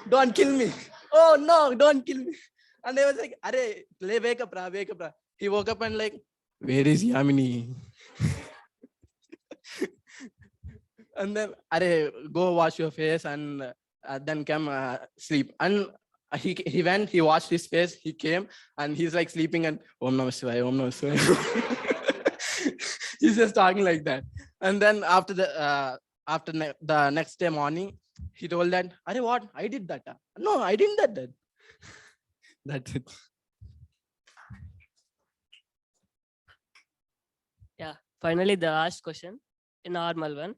don't kill me. Oh no, don't kill me. And I was like, Arey, wake up, wake up. He woke up and like, where is Yamini? And then, go wash your face and then come sleep. And he went, he washed his face, he came, and he's like sleeping and Om Namah Shivaya, Om Namah Shivaya. He's just talking like that. And then after the next day morning, he told that, what? I did that. No, I didn't that. That's it. Yeah, finally the last question, a normal one.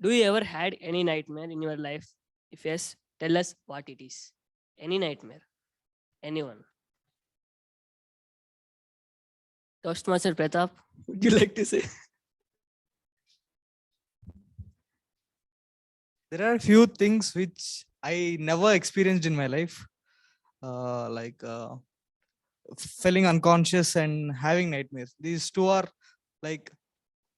Do you ever had any nightmare in your life? If yes, tell us what it is. Any nightmare? Anyone? Toastmaster Pratap, would you like to say? There are a few things which I never experienced in my life, like feeling unconscious and having nightmares. These two are like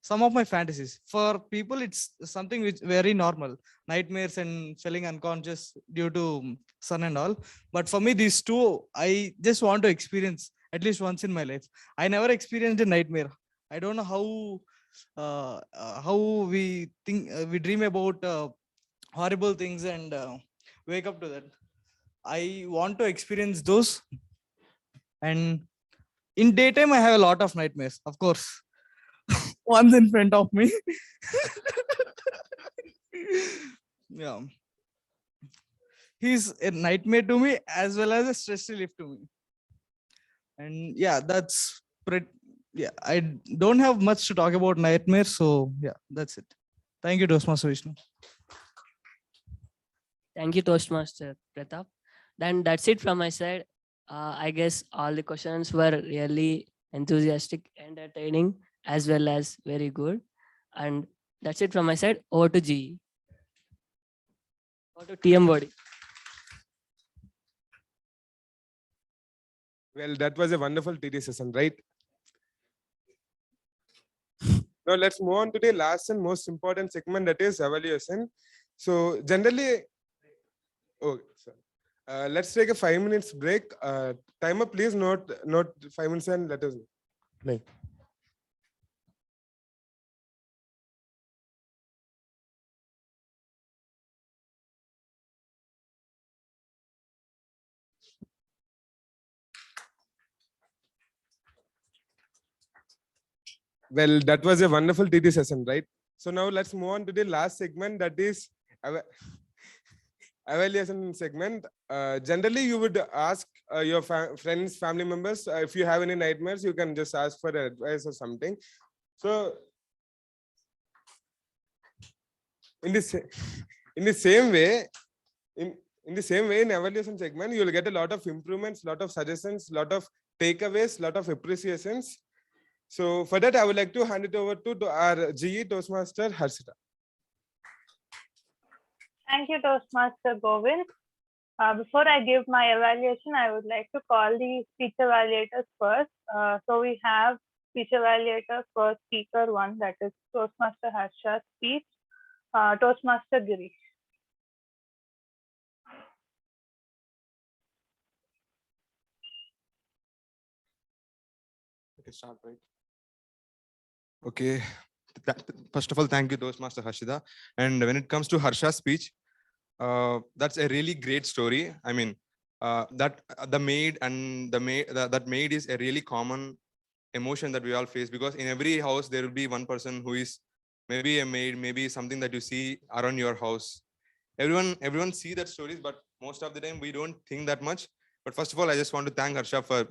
some of my fantasies. For people, it's something which very normal, nightmares and feeling unconscious due to sun and all. But for me, these two, I just want to experience at least once in my life. I never experienced a nightmare. I don't know how we think, we dream about horrible things and wake up to that. I want to experience those. And in daytime, I have a lot of nightmares, of course. One's in front of me. Yeah. He's a nightmare to me as well as a stress relief to me. And yeah, that's pretty. Yeah, I don't have much to talk about nightmares. So yeah, that's it. Thank you, Toastmaster Vishnu. Thank you, Toastmaster Pratap. Then that's it from my side. I guess all the questions were really enthusiastic, entertaining, as well as very good. And that's it from my side. Over to G. Go to TMoD. Well, that was a wonderful TD session, right? Now let's move on to the last and most important segment, that is evaluation. So generally, let's take a 5 minutes break. Timer, please note 5 minutes and let us play. Well, that was a wonderful TT session, right? So now let's move on to the last segment, that is evaluation segment. Generally, you would ask your friends, family members, if you have any nightmares, you can just ask for advice or something. So in the same way, in the same way, in evaluation segment, you will get a lot of improvements, lot of suggestions, lot of takeaways, lot of appreciations. So for that, I would like to hand it over to our GE Toastmaster Harshita. Thank you, Toastmaster Govind. Before I give my evaluation, I would like to call the speech evaluators first. So we have speech evaluator for speaker 1, that is Toastmaster Harsha's speech, Toastmaster Girish. Okay, start, right? Okay. First of all, thank you, Toastmaster Harshita. And when it comes to Harsha's speech, that's a really great story. I mean, that maid is a really common emotion that we all face, because in every house there will be one person who is maybe a maid, maybe something that you see around your house. Everyone see that stories, but most of the time we don't think that much. But first of all, I just want to thank Harsha for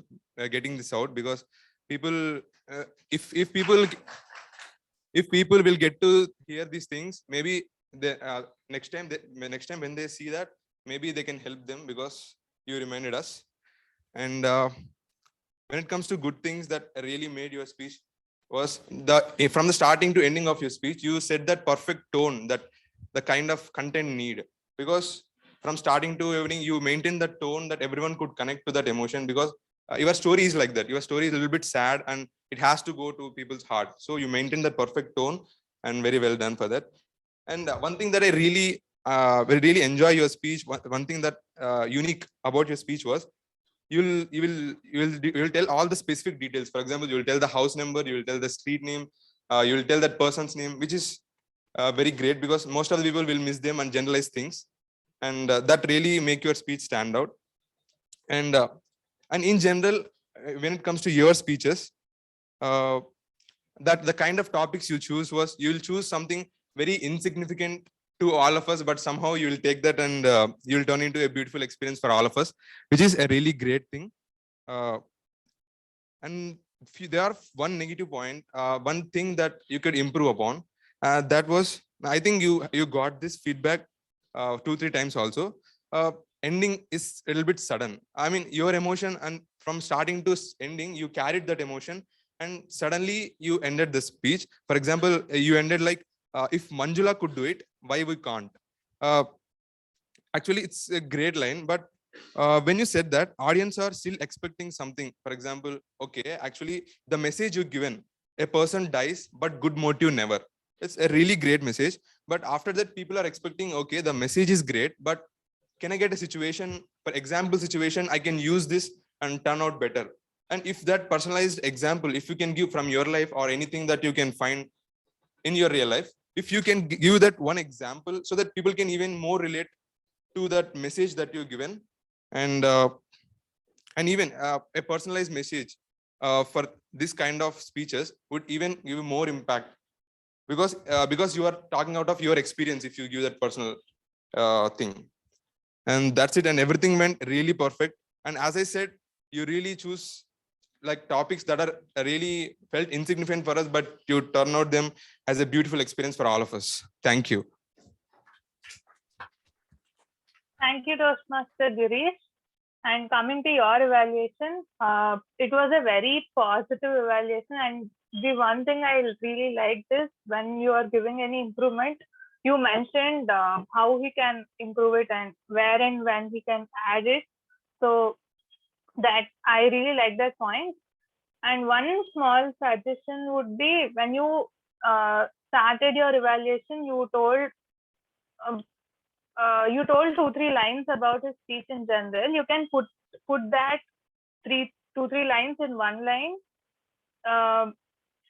getting this out, because people, if people will get to hear these things, maybe next time when they see that, maybe they can help them, because you reminded us. And when it comes to good things that really made your speech, was from the starting to ending of your speech, you said that perfect tone, that the kind of content need, because from starting to evening, you maintain that tone that everyone could connect to that emotion, because your story is like that. Your story is a little bit sad and it has to go to people's heart. So you maintain that perfect tone, and very well done for that. And one thing that I really enjoy your speech, one thing that unique about your speech was, you will tell all the specific details. For example, you will tell the house number, you will tell the street name, you will tell that person's name, which is very great, because most of the people will miss them and generalize things, and that really make your speech stand out. And in general, when it comes to your speeches, that the kind of topics you choose was, you will choose something very insignificant to all of us, but somehow you will take that and you will turn into a beautiful experience for all of us, which is a really great thing. And there are one negative point, one thing that you could improve upon. That was, I think you got this feedback 2-3 times also. Ending is a little bit sudden. I mean, your emotion, and from starting to ending, you carried that emotion, and suddenly you ended the speech. For example, you ended like, if Manjula could do it, why we can't? Actually, it's a great line, but when you said that, audience are still expecting something. For example, okay, actually, the message you given, a person dies, but good motive never. It's a really great message. But after that, people are expecting, okay, the message is great, but can I get a situation, for example situation, I can use this and turn out better. And if that personalized example, if you can give from your life or anything that you can find in your real life, if you can give that one example, so that people can even more relate to that message that you've given, and even a personalized message for this kind of speeches would even give more impact, because you are talking out of your experience if you give that personal thing. And that's it, and everything went really perfect. And as I said, you really choose like topics that are really felt insignificant for us, but you turn out them as a beautiful experience for all of us. Thank you. Thank you, Toastmaster Girish. And coming to your evaluation, it was a very positive evaluation. And the one thing I really liked is when you are giving any improvement, you mentioned how he can improve it and where and when he can add it. So that I really like that point. And one small suggestion would be, when you started your evaluation, you told 2-3 lines about his speech in general. You can put that 2-3 lines in one line,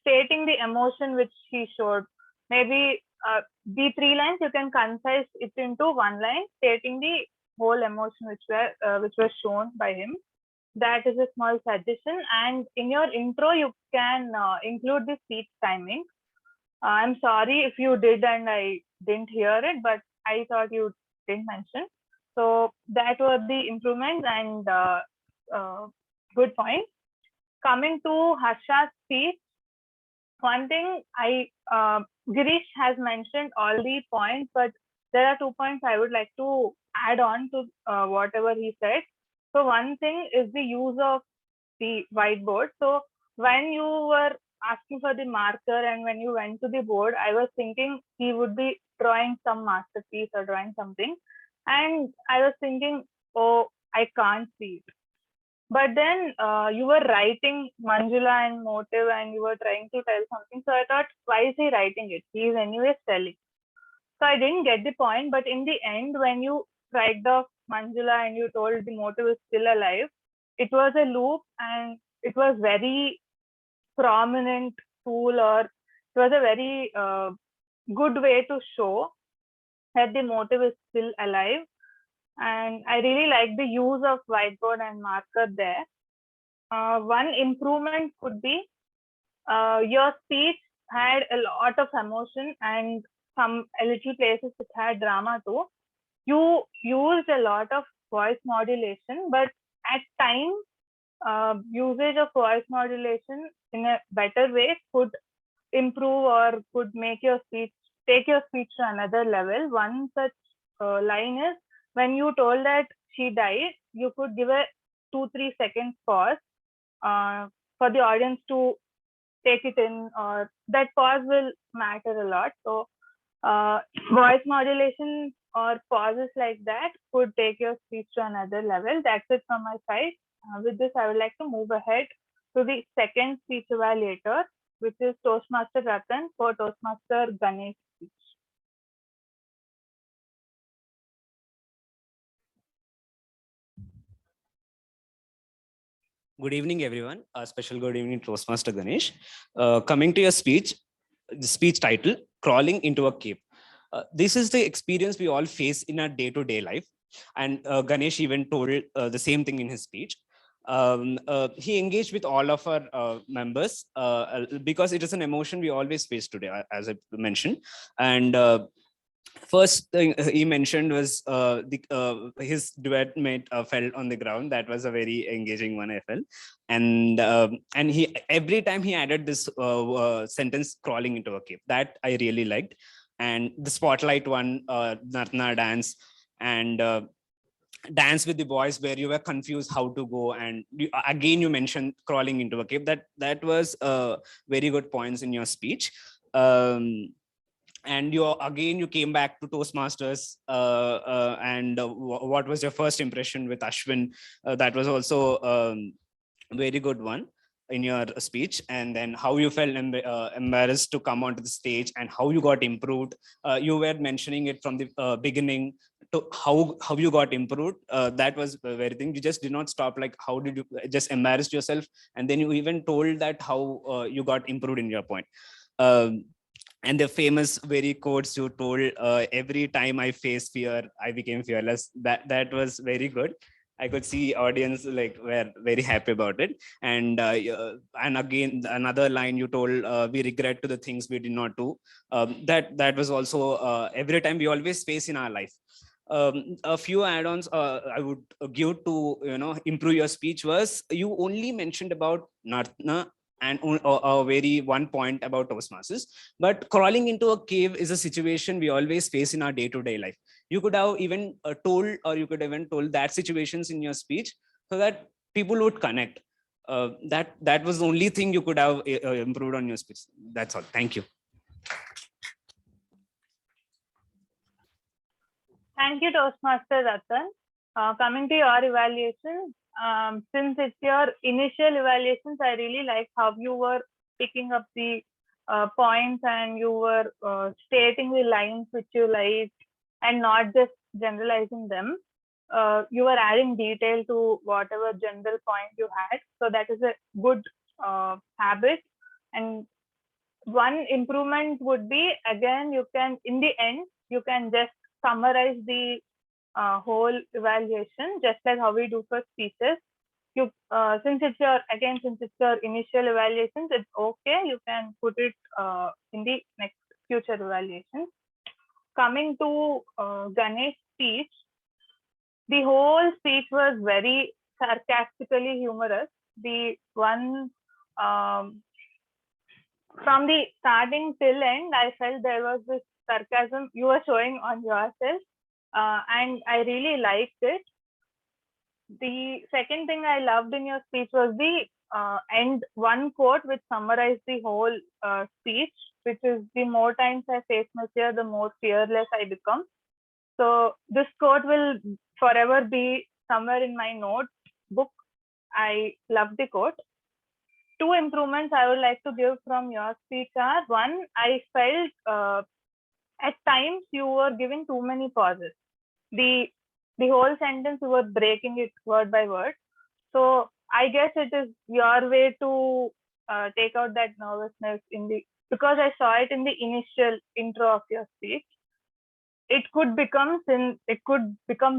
stating the emotion which he showed. Maybe the 3 lines you can concise it into one line, stating the whole emotion which was shown by him. That is a small suggestion. And in your intro, you can include the speech timing. I'm sorry if you did and I didn't hear it, but I thought you didn't mention. So that were the improvements and good point. Coming to Harsha's speech, one thing Girish has mentioned all the points, but there are 2 points I would like to add on to whatever he said. So one thing is the use of the whiteboard. So when you were asking for the marker and when you went to the board, I was thinking he would be drawing some masterpiece or drawing something. And I was thinking, oh, I can't see it. But then you were writing Manjula and motive and you were trying to tell something. So I thought, why is he writing it? He is anyways telling. So I didn't get the point. But in the end, when you striked off Manjula and you told the motive is still alive, it was a loop and it was very prominent tool, or it was a very good way to show that the motive is still alive. And I really like the use of whiteboard and marker there. One improvement could be your speech had a lot of emotion and a little places it had drama too. You used a lot of voice modulation, but at times usage of voice modulation in a better way could improve or could make your speech, take your speech to another level. One such line is, when you told that she died, you could give a 2-3 seconds pause for the audience to take it in, or that pause will matter a lot. So voice modulation or pauses like that could take your speech to another level. That's it from my side. With this, I would like to move ahead to the second speech evaluator, which is Toastmaster Ratan for Toastmaster Dinesh. Good evening, everyone. A special good evening, Toastmaster Dinesh. Coming to your speech, the speech title, Crawling into a Cave. This is the experience we all face in our day-to-day life. And Ganesh even told the same thing in his speech. He engaged with all of our members because it is an emotion we always face today, as I mentioned. And first thing he mentioned was his duet mate fell on the ground. That was a very engaging one, I felt. And he, every time he added this sentence, crawling into a cave, that I really liked. And the spotlight one, Nartana dance, and dance with the boys where you were confused how to go, and again you mentioned crawling into a cave. That was very good points in your speech. And you came back to Toastmasters, and what was your first impression with Ashwin? That was also very good one in your speech. And then how you felt embarrassed to come onto the stage and how you got improved. You were mentioning it from the beginning to how you got improved. That was very thing. You just did not stop, like how did you just embarrass yourself, and then you even told that how you got improved in your point. And the famous very quotes you told, every time I face fear, I became fearless. That was very good. I could see audience like were very happy about it. And again, another line you told, we regret to the things we did not do. That was also every time we always face in our life. A few add-ons I would give to improve your speech was, you only mentioned about Nartana and a very one point about Toastmasters, but crawling into a cave is a situation we always face in our day-to-day life. You could have even told, or you could even told that situations in your speech so that people would connect. That was the only thing you could have improved on your speech. That's all. Thank you. Thank you, Toastmaster Ratan. Coming to your evaluation, since it's your initial evaluations, I really like how you were picking up the points and you were stating the lines which you liked and not just generalizing them. You were adding detail to whatever general point you had. So that is a good habit. And one improvement would be, again, you can, in the end, you can just summarize the whole evaluation, just like how we do for speeches. You, since it's your initial evaluations, it's okay. You can put it in the next future evaluations. Coming to Ganesh's speech, the whole speech was very sarcastically humorous. The one from the starting till end, I felt there was this sarcasm you were showing on yourself, and I really liked it. The second thing I loved in your speech was the end one quote which summarized the whole speech, which is, the more times I face my fear, the more fearless I become. So this quote will forever be somewhere in my notebook. I love the quote. Two improvements I would like to give from your speech are, one, I felt at times you were giving too many pauses. The whole sentence you were breaking it word by word. So I guess it is your way to take out that nervousness because I saw it in the initial intro of your speech. It could become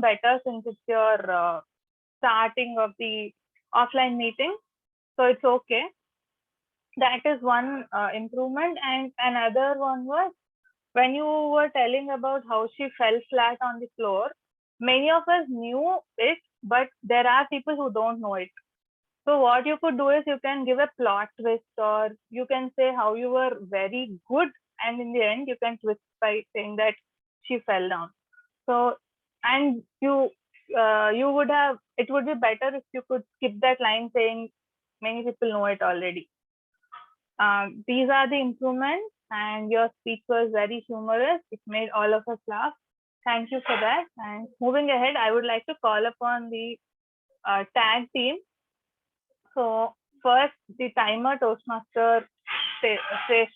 better since it's your starting of the offline meeting. So it's okay. That is one improvement. And another one was when you were telling about how she fell flat on the floor. Many of us knew it, but there are people who don't know it. So what you could do is you can give a plot twist, or you can say how you were very good, and in the end you can twist by saying that she fell down. So, and you would have, it would be better if you could skip that line saying many people know it already. These are the improvements, and your speech was very humorous. It made all of us laugh. Thank you for that. And moving ahead, I would like to call upon the tag team. So first, the timer Toastmaster station.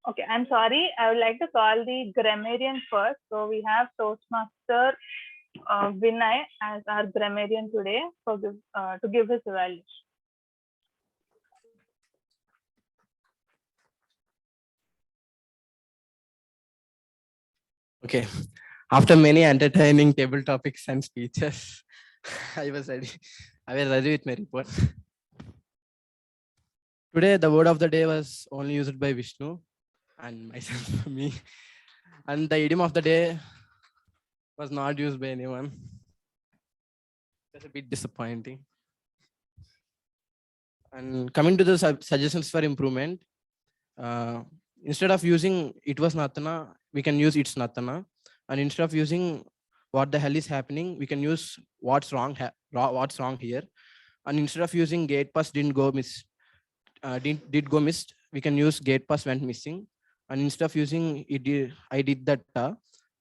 Okay, I'm sorry. I would like to call the grammarian first. So we have Toastmaster Vinay as our grammarian today to give his evaluation. Okay. After many entertaining table topics and speeches, I was ready. I was ready with my report. Today, the word of the day was only used by Vishnu and myself, me. And the idiom of the day was not used by anyone. That's a bit disappointing. And coming to the suggestions for improvement, instead of using it was Natana, we can use it's Natana. And instead of using what the hell is happening, we can use what's wrong here. And instead of using gate pass did go missed, we can use gate pass went missing. And instead of using I did that,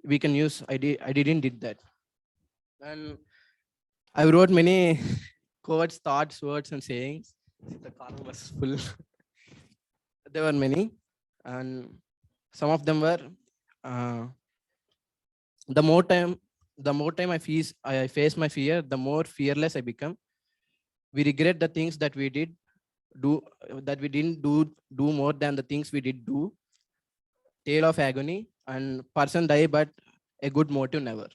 we can use I didn't did that. And I wrote many quotes, thoughts, words, and sayings. The column was full. There were many, and some of them were the more time I face my fear, the more fearless I become. We regret the things that we didn't do more than the things we did do. Tale of agony, and person die, but a good motive never.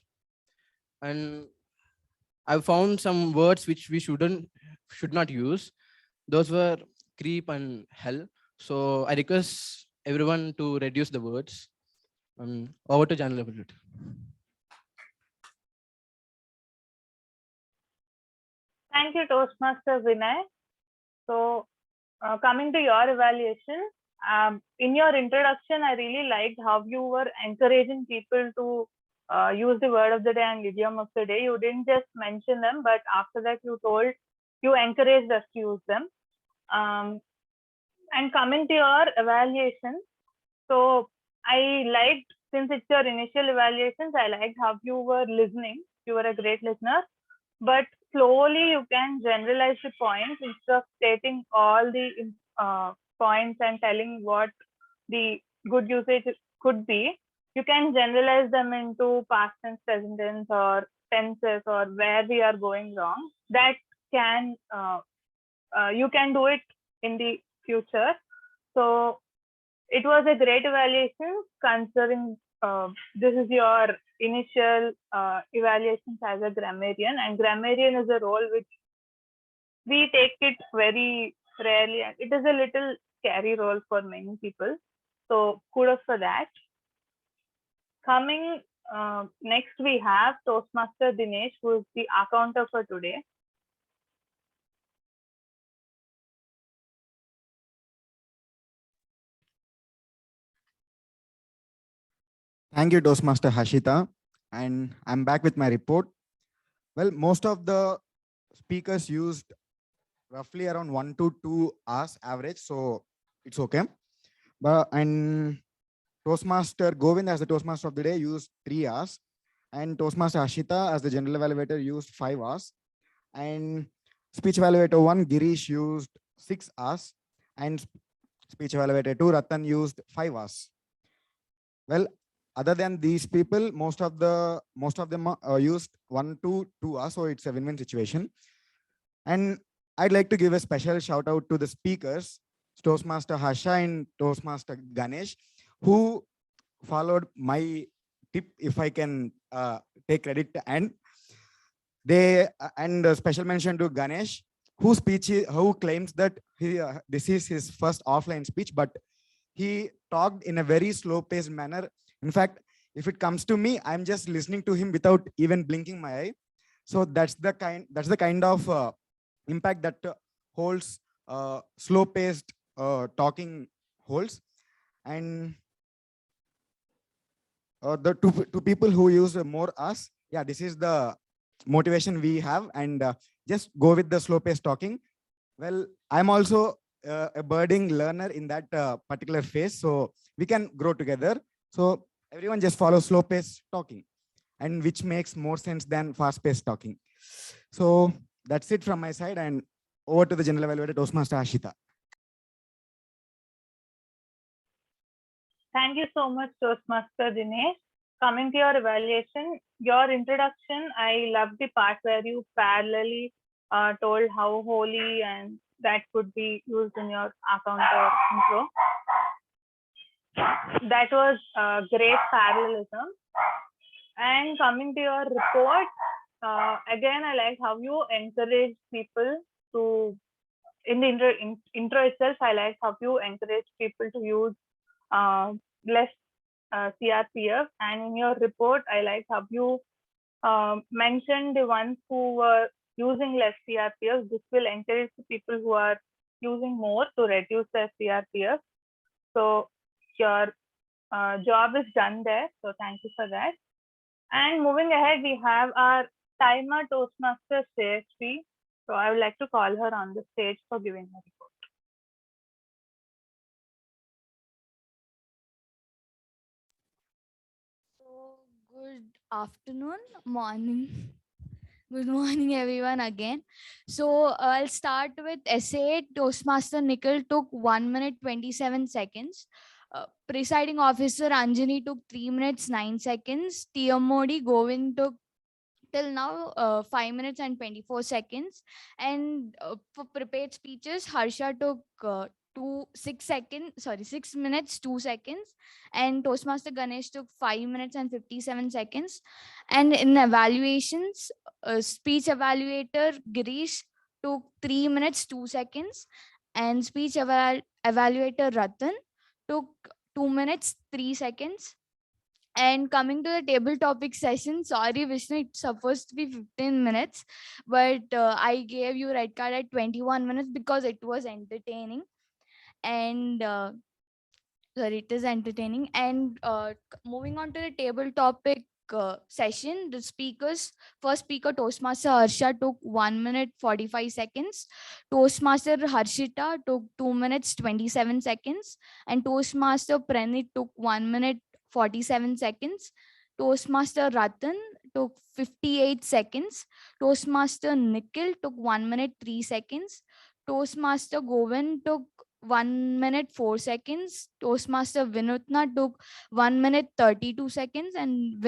And I found some words which we should not use. Those were creep and hell. So I request everyone to reduce the words. Over to General Evaluator. Thank you, Toastmaster Vinay. So coming to your evaluation, in your introduction, I really liked how you were encouraging people to use the word of the day and idiom of the day. You didn't just mention them, but after that you encouraged us to use them. And coming to your evaluation, so I liked, since it's your initial evaluations, I liked how you were listening. You were a great listener, but slowly you can generalize the points instead of stating all the points and telling what the good usage could be. You can generalize them into past tense, present tense, or tenses, or where we are going wrong. That can you can do it in the future. So it was a great evaluation considering this is your initial evaluations as a grammarian, and grammarian is a role which we take it very rarely, and it is a little scary role for many people. So kudos for that. Coming next, we have Toastmaster Dinesh, who is the accounter for today. Thank you, Toastmaster Hashita. And I'm back with my report. Well, most of the speakers used roughly around 1 to 2 hours average, so it's okay. And Toastmaster Govind, as the Toastmaster of the day, used 3 hours. And Toastmaster Hashita, as the general evaluator, used 5 hours. And speech evaluator 1, Girish, used 6 hours. And speech evaluator 2, Ratan, used 5 hours. Well, other than these people, most of them used 1 to 2 hours, so it's a win-win situation. And I'd like to give a special shout out to the speakers, Toastmaster Harsha and Toastmaster Ganesh, who followed my tip, if I can take credit. And a special mention to Ganesh, who claims that this is his first offline speech, but he talked in a very slow-paced manner. In fact, if it comes to me, I'm just listening to him without even blinking my eye. So that's the kind of impact that holds slow-paced talking holds. And the two people who use more us, yeah, this is the motivation we have, and just go with the slow-paced talking. Well, I'm also a budding learner in that particular phase, so we can grow together. So everyone just follow slow-paced talking, and which makes more sense than fast-paced talking. So that's it from my side, and over to the general evaluator, Toastmaster Ashita. Thank you so much, Toastmaster Dinesh. Coming to your evaluation, your introduction, I love the part where you parallelly told how holy and that could be used in your accounter intro. That was great parallelism. And coming to your report, again, I like how you encourage people to, in the intro itself, I like how you encourage people to use less CRPF. And in your report, I like how you mentioned the ones who were using less CRPF. This will encourage the people who are using more to reduce their CRPF. So your job is done there. So thank you for that. And moving ahead, we have our timer Toastmaster Shreyashree. So I would like to call her on the stage for giving her report. So good afternoon, morning. Good morning, everyone, again. So I'll start with essay. Toastmaster Nikhil took 1 minute 27 seconds. Presiding officer Anjani took 3 minutes 9 seconds. TMoD Govind took till now 5 minutes and 24 seconds. And for prepared speeches, Harsha took 6 minutes 2 seconds, and Toastmaster Ganesh took 5 minutes and 57 seconds. And in evaluations, speech evaluator Girish took 3 minutes 2 seconds, and speech evaluator Ratan took 2 minutes 3 seconds. And coming to the table topic session, sorry Vishnu, it's supposed to be 15 minutes, but I gave you red card at 21 minutes because it was entertaining. And sorry, it is entertaining. And moving on to the table topic session. The speakers, first speaker Toastmaster Harsha took 1 minute 45 seconds. Toastmaster Harshita took 2 minutes 27 seconds. And Toastmaster Pranit took 1 minute 47 seconds. Toastmaster Ratan took 58 seconds. Toastmaster Nikhil took 1 minute 3 seconds. Toastmaster Govind took 1 minute 4 seconds. Toastmaster Vinutna took 1 minute 32 seconds. And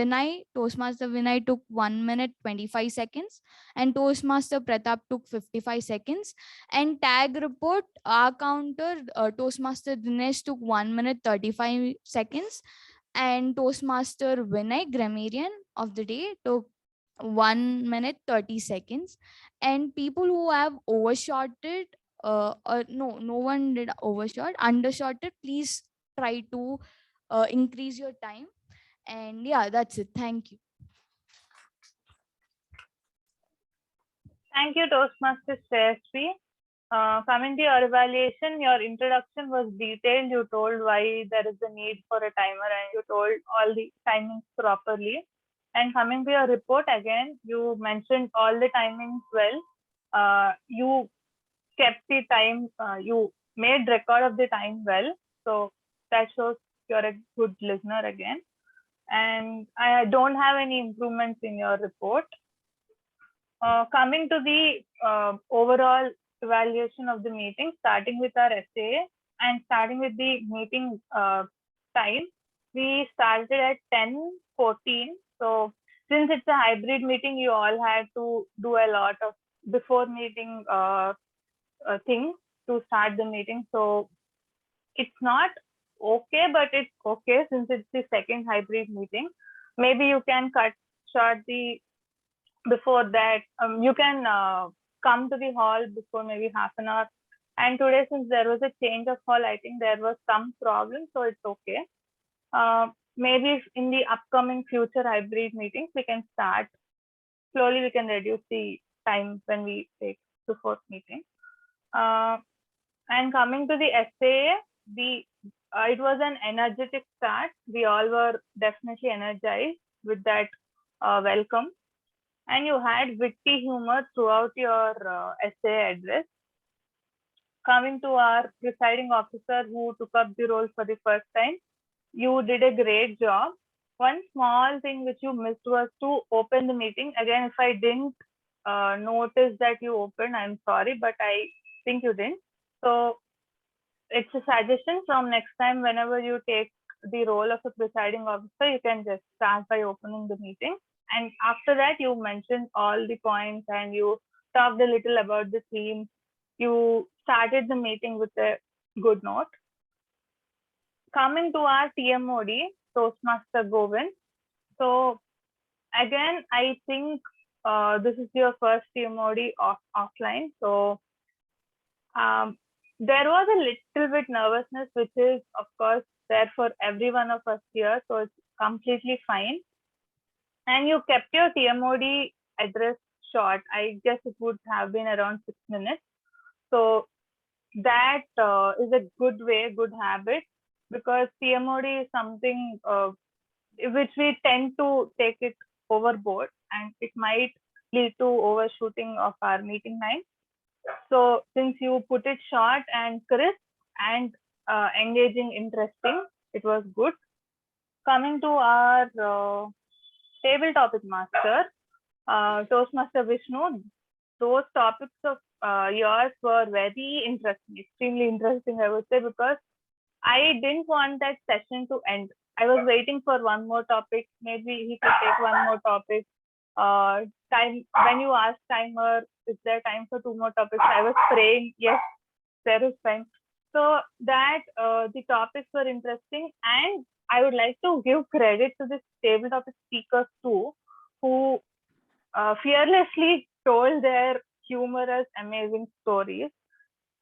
Toastmaster Vinay took 1 minute 25 seconds. And Toastmaster Pratap took 55 seconds. And tag report, our counter, Toastmaster Dinesh took 1 minute 35 seconds. And Toastmaster Vinay, grammarian of the day, took 1 minute 30 seconds. And people who have overshotted, no one did overshot, undershotted, please try to increase your time. And yeah, that's it. Thank you. Thank you, Toastmaster Shreyasri. Coming to your evaluation, your introduction was detailed. You told why there is a need for a timer and you told all the timings properly. And coming to your report, again, you mentioned all the timings well. You kept the time, you made record of the time well. So that shows you're a good listener again. And I don't have any improvements in your report. Coming to the overall evaluation of the meeting, starting with our essay and starting with the meeting time, we started at 10:14. So since it's a hybrid meeting, you all had to do a lot of before meeting things to start the meeting. So it's not okay, but it's okay since it's the second hybrid meeting. Maybe you can cut short the before that. You can come to the hall before maybe half an hour. And today, since there was a change of hall, I think there was some problem, so it's okay. Maybe in the upcoming future hybrid meetings, we can start slowly. We can reduce the time when we take the first meeting. And coming to the essay, it was an energetic start. We all were definitely energized with that welcome. And you had witty humor throughout your essay address. Coming to our presiding officer who took up the role for the first time, you did a great job. One small thing which you missed was to open the meeting. Again, if I didn't notice that you opened, I'm sorry, but I think you didn't. So it's a suggestion from next time, whenever you take the role of a presiding officer, you can just start by opening the meeting. And after that, you mentioned all the points and you talked a little about the theme. You started the meeting with a good note. Coming to our TMoD, Toastmaster Govind. So again, I think this is your first TMoD offline. So there was a little bit nervousness, which is of course there for every one of us here. So it's completely fine. And you kept your TMoD address short. I guess it would have been around 6 minutes. So that is a good way, good habit, because TMoD is something which we tend to take it overboard and it might lead to overshooting of our meeting time. So since you put it short and crisp and engaging, interesting, it was good. Coming to our table topic master, Toastmaster Vishnu, those topics of yours were very interesting, extremely interesting, I would say, because I didn't want that session to end. I was waiting for one more topic. Maybe he could take one more topic. Time when you asked timer, is there time for 2 more topics? I was praying, yes, there is time. So that the topics were interesting, and I would like to give credit to the table topic speakers too, who fearlessly told their humorous, amazing stories.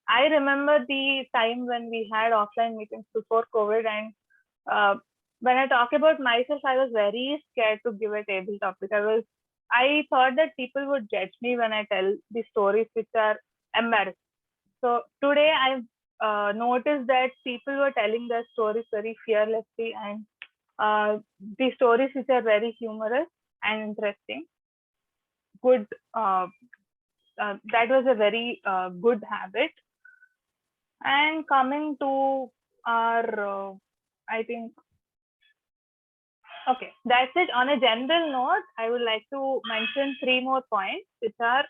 I remember the time when we had offline meetings before COVID, and when I talk about myself, I was very scared to give a table topic. I thought that people would judge me when I tell the stories which are embarrassing. So today I've noticed that people were telling their stories very fearlessly, and the stories which are very humorous and interesting. Good. That was a very good habit. And coming to our, I think, okay, that's it. On a general note, I would like to mention 3 more points, which are,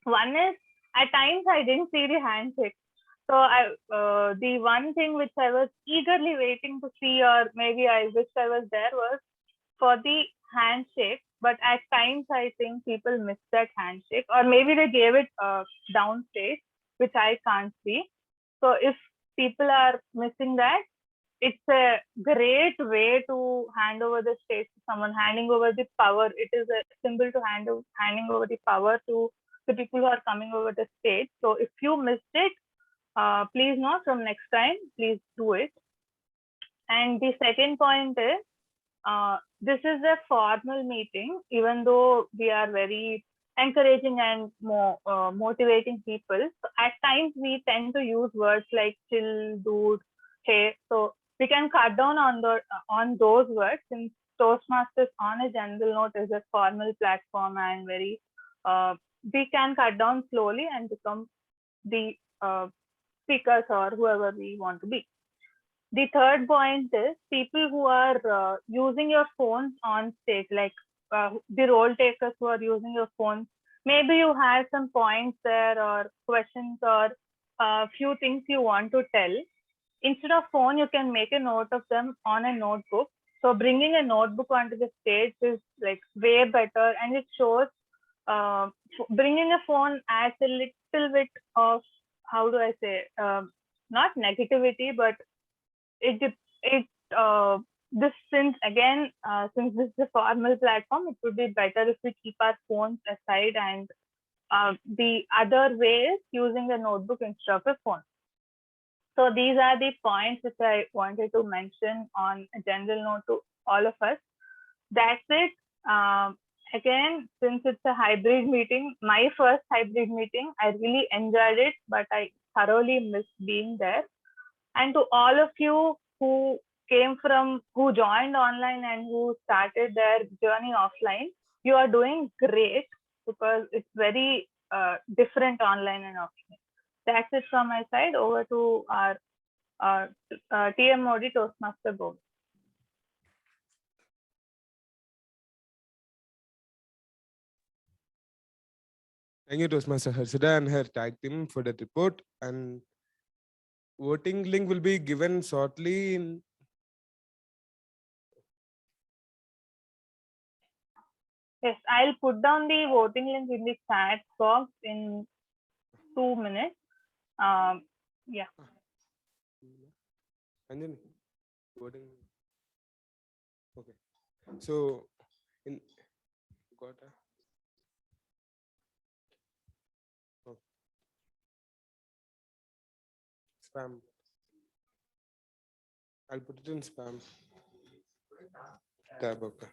one is, at times I didn't see the handshake. So the one thing which I was eagerly waiting to see, or maybe I wished I was there, was for the handshake. But at times I think people missed that handshake, or maybe they gave it downstage, which I can't see. So if people are missing that, it's a great way to hand over the stage to someone, handing over the power. It is a symbol to handing over the power to the people who are coming over the stage. So if you missed it, please note from next time, please do it. And the second point is, this is a formal meeting, even though we are very encouraging and motivating people. So at times we tend to use words like chill, dude, hey. So we can cut down on those words, since Toastmasters on a general note is a formal platform, and very we can cut down slowly and become the speakers or whoever we want to be. The third point is, people who are using your phones on stage, like the role takers who are using your phones, maybe you have some points there, or questions, or a few things you want to tell. Instead of phone, you can make a note of them on a notebook. So bringing a notebook onto the stage is like way better, and it shows bringing a phone adds a little bit of, how do I say, not negativity, but this, since this is a formal platform, it would be better if we keep our phones aside, and the other way is using a notebook instead of a phone. So these are the points which I wanted to mention on a general note to all of us. That's it. Again, since it's a hybrid meeting, my first hybrid meeting, I really enjoyed it, but I thoroughly missed being there. And to all of you who joined online and who started their journey offline, you are doing great, because it's very different online and offline. That's it from my side. Over to our TMoD Toastmaster Govind. Thank you, Toastmaster Harshita and her tag team for that report. And voting link will be given shortly in Yes, I'll put down the voting link in the chat box in 2 minutes. Yeah. Anjani, voting. Okay. So in got a spam. I'll put it in spam tab. Okay.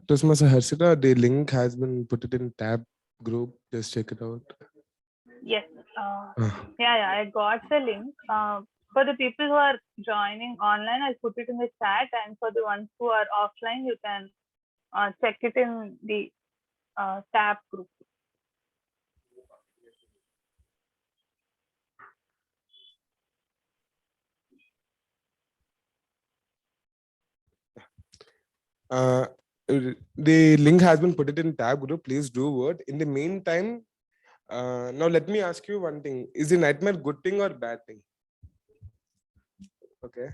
Toastmaster Harshita, the link has been put it in tab group. Just check it out. Yes. Yeah, I got the link. For the people who are joining online, I'll put it in the chat, and for the ones who are offline, you can check it in the tab group. The link has been put it in tab group. Please do vote. In the meantime, now let me ask you one thing: is the nightmare good thing or bad thing? Okay.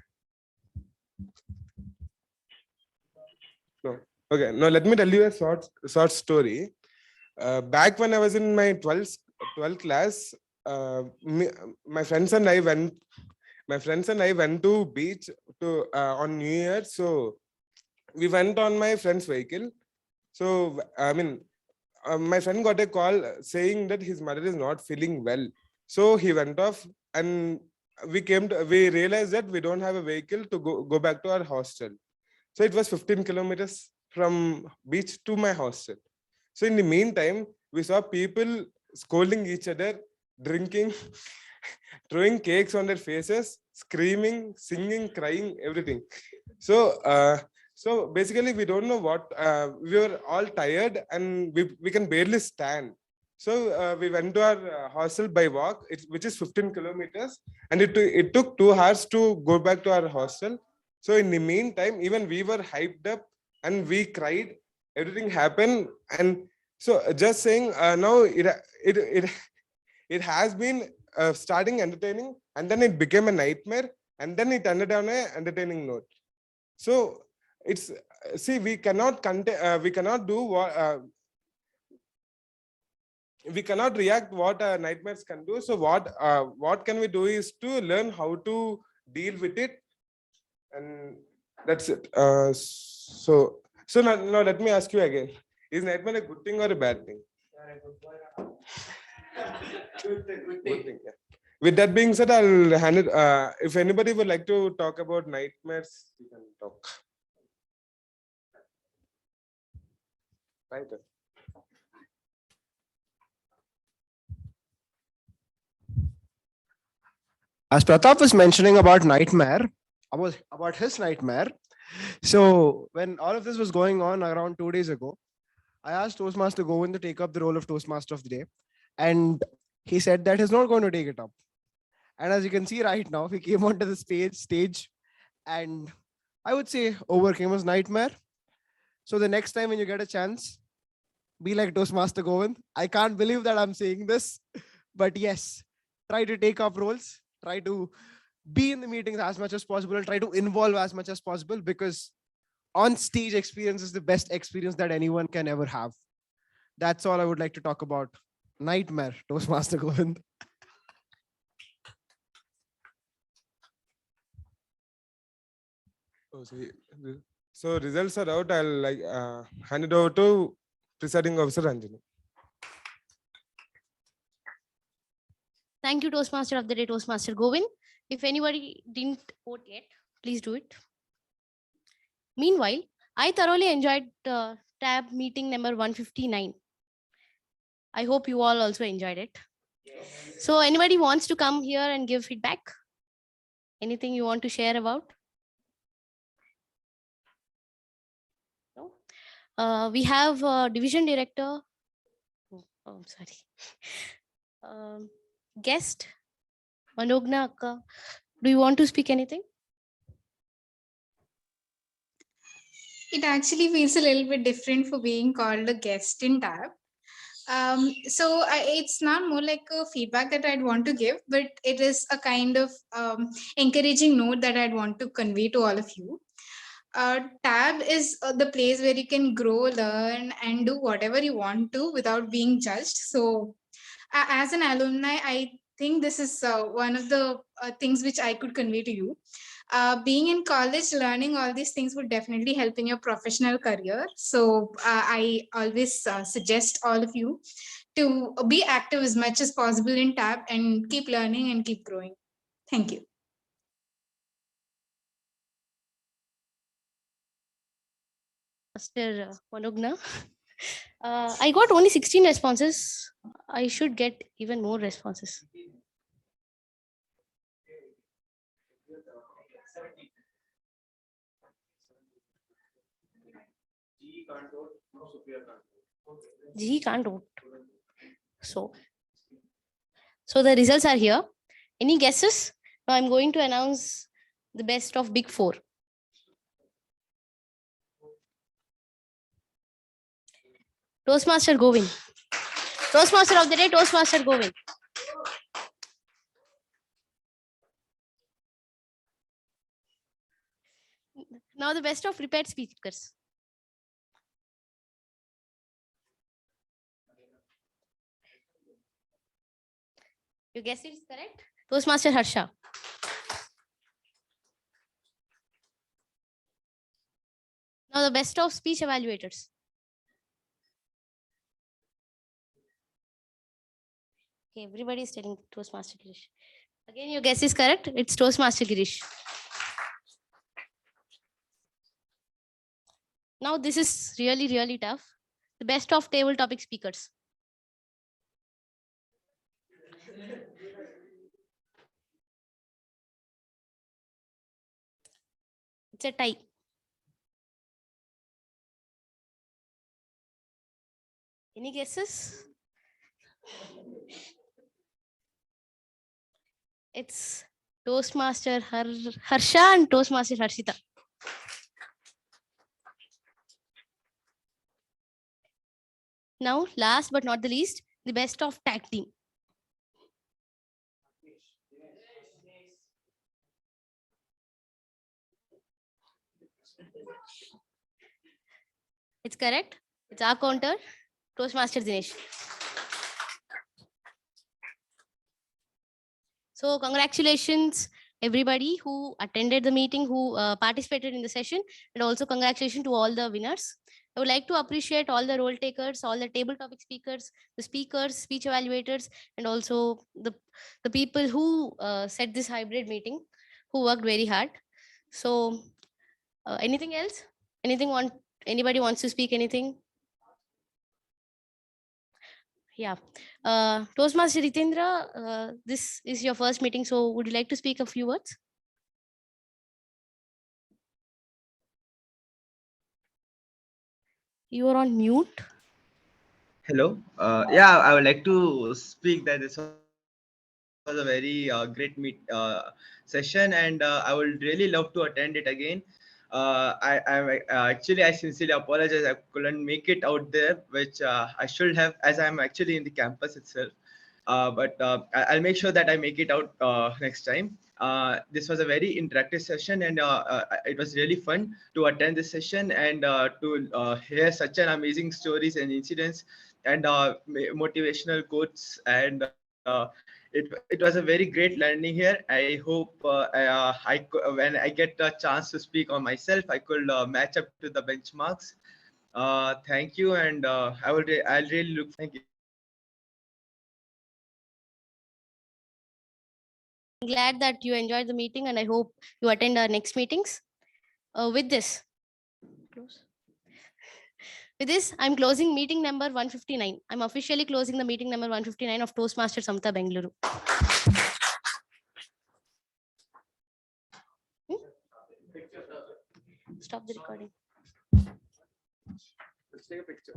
No. Okay. Now let me tell you a short story. Back when I was in my 12th class, my friends and I went to beach on New Year. So we went on my friend's vehicle. So I mean, my friend got a call saying that his mother is not feeling well. So he went off, and we realized that we don't have a vehicle to go back to our hostel. So it was 15 kilometers from beach to my hostel. So in the meantime, we saw people scolding each other, drinking, throwing cakes on their faces, screaming, singing, crying, everything. So, so basically, we don't know what we were all tired and we can barely stand. So we went to our hostel by walk, which is 15 kilometers, and it took 2 hours to go back to our hostel. So in the meantime, even we were hyped up and we cried. Everything happened, and so just saying now it it has been starting entertaining, and then it became a nightmare, and then it ended on a entertaining note. So it's see we cannot do what we cannot react what nightmares can do. So what can we do is to learn how to deal with it, and that's it. So now let me ask you again: is nightmare a good thing or a bad thing? Good thing, yeah. With that being said, I'll hand it. If anybody would like to talk about nightmares, you can talk. Right. As Pratap was mentioning about nightmare, about his nightmare. So when all of this was going on around 2 days ago, I asked Toastmaster Govind to take up the role of Toastmaster of the day, and he said that he's not going to take it up. And as you can see right now, he came onto the stage and I would say overcame his nightmare. So the next time when you get a chance, be like Toastmaster Govind. I can't believe that I'm saying this, but yes, try to take up roles, try to be in the meetings as much as possible, try to involve as much as possible, because on stage experience is the best experience that anyone can ever have. That's all I would like to talk about. Nightmare, Toastmaster Govind. Oh, so results are out. I'll hand it over to Presiding Officer Anjali. Thank you, Toastmaster of the Day, Toastmaster Govind. If anybody didn't vote yet, please do it. Meanwhile, I thoroughly enjoyed tab meeting number 159. I hope you all also enjoyed it. So anybody wants to come here and give feedback? Anything you want to share about? No? We have division director. Oh, I'm sorry. Guest, Manogna Akka. Do you want to speak anything? It actually feels a little bit different for being called a guest in tab. So it's not more like a feedback that I'd want to give, but it is a kind of encouraging note that I'd want to convey to all of you. Tab is the place where you can grow, learn, and do whatever you want to without being judged. So as an alumni, I think this is one of the things which I could convey to you. Being in college, learning all these things would definitely help in your professional career. So I always suggest all of you to be active as much as possible in tab and keep learning and keep growing. Thank you. Mr. Manogna. I got only 16 responses. I should get even more responses. He can't vote. So the results are here. Any guesses? Now I'm going to announce the best of Big Four. Toastmaster Govind. Toastmaster of the Day, Toastmaster Govind. Now the best of prepared speakers. You guessed it is correct? Toastmaster Harsha. Now the best of speech evaluators. Okay, everybody is telling Toastmaster Girish. Again, your guess is correct. It's Toastmaster Girish. Now this is really, really tough. The best of table topic speakers. It's a tie. Any guesses? It's Toastmaster Harsha and Toastmaster Harshita. Now, last but not the least, the best of tag team. It's correct. It's our counter, Toastmaster Dinesh. So congratulations, everybody who attended the meeting, who participated in the session, and also congratulations to all the winners. I would like to appreciate all the role takers, all the table topic speakers, the speakers, speech evaluators, and also the people who set this hybrid meeting, who worked very hard. So anything else? Anybody wants to speak anything? Yeah. Toastmaster Ritendra, this is your first meeting, so would you like to speak a few words? You are on mute. Hello. Yeah, I would like to speak that this was a very great session, and I would really love to attend it again. I sincerely apologize. I couldn't make it out there, which I should have, as I'm actually in the campus itself. But I'll make sure that I make it out next time. This was a very interactive session, and it was really fun to attend this session and to hear such an amazing stories and incidents and motivational quotes. And it was a very great learning here. I hope when I get a chance to speak on myself, I could match up to the benchmarks. Thank you, and I'll really look. Thank you. I'm glad that you enjoyed the meeting, and I hope you attend our next meetings. With this, I'm closing meeting number 159. I'm officially closing the meeting number 159 of Toastmasters Samta Bengaluru. Stop the recording. Let's take a picture.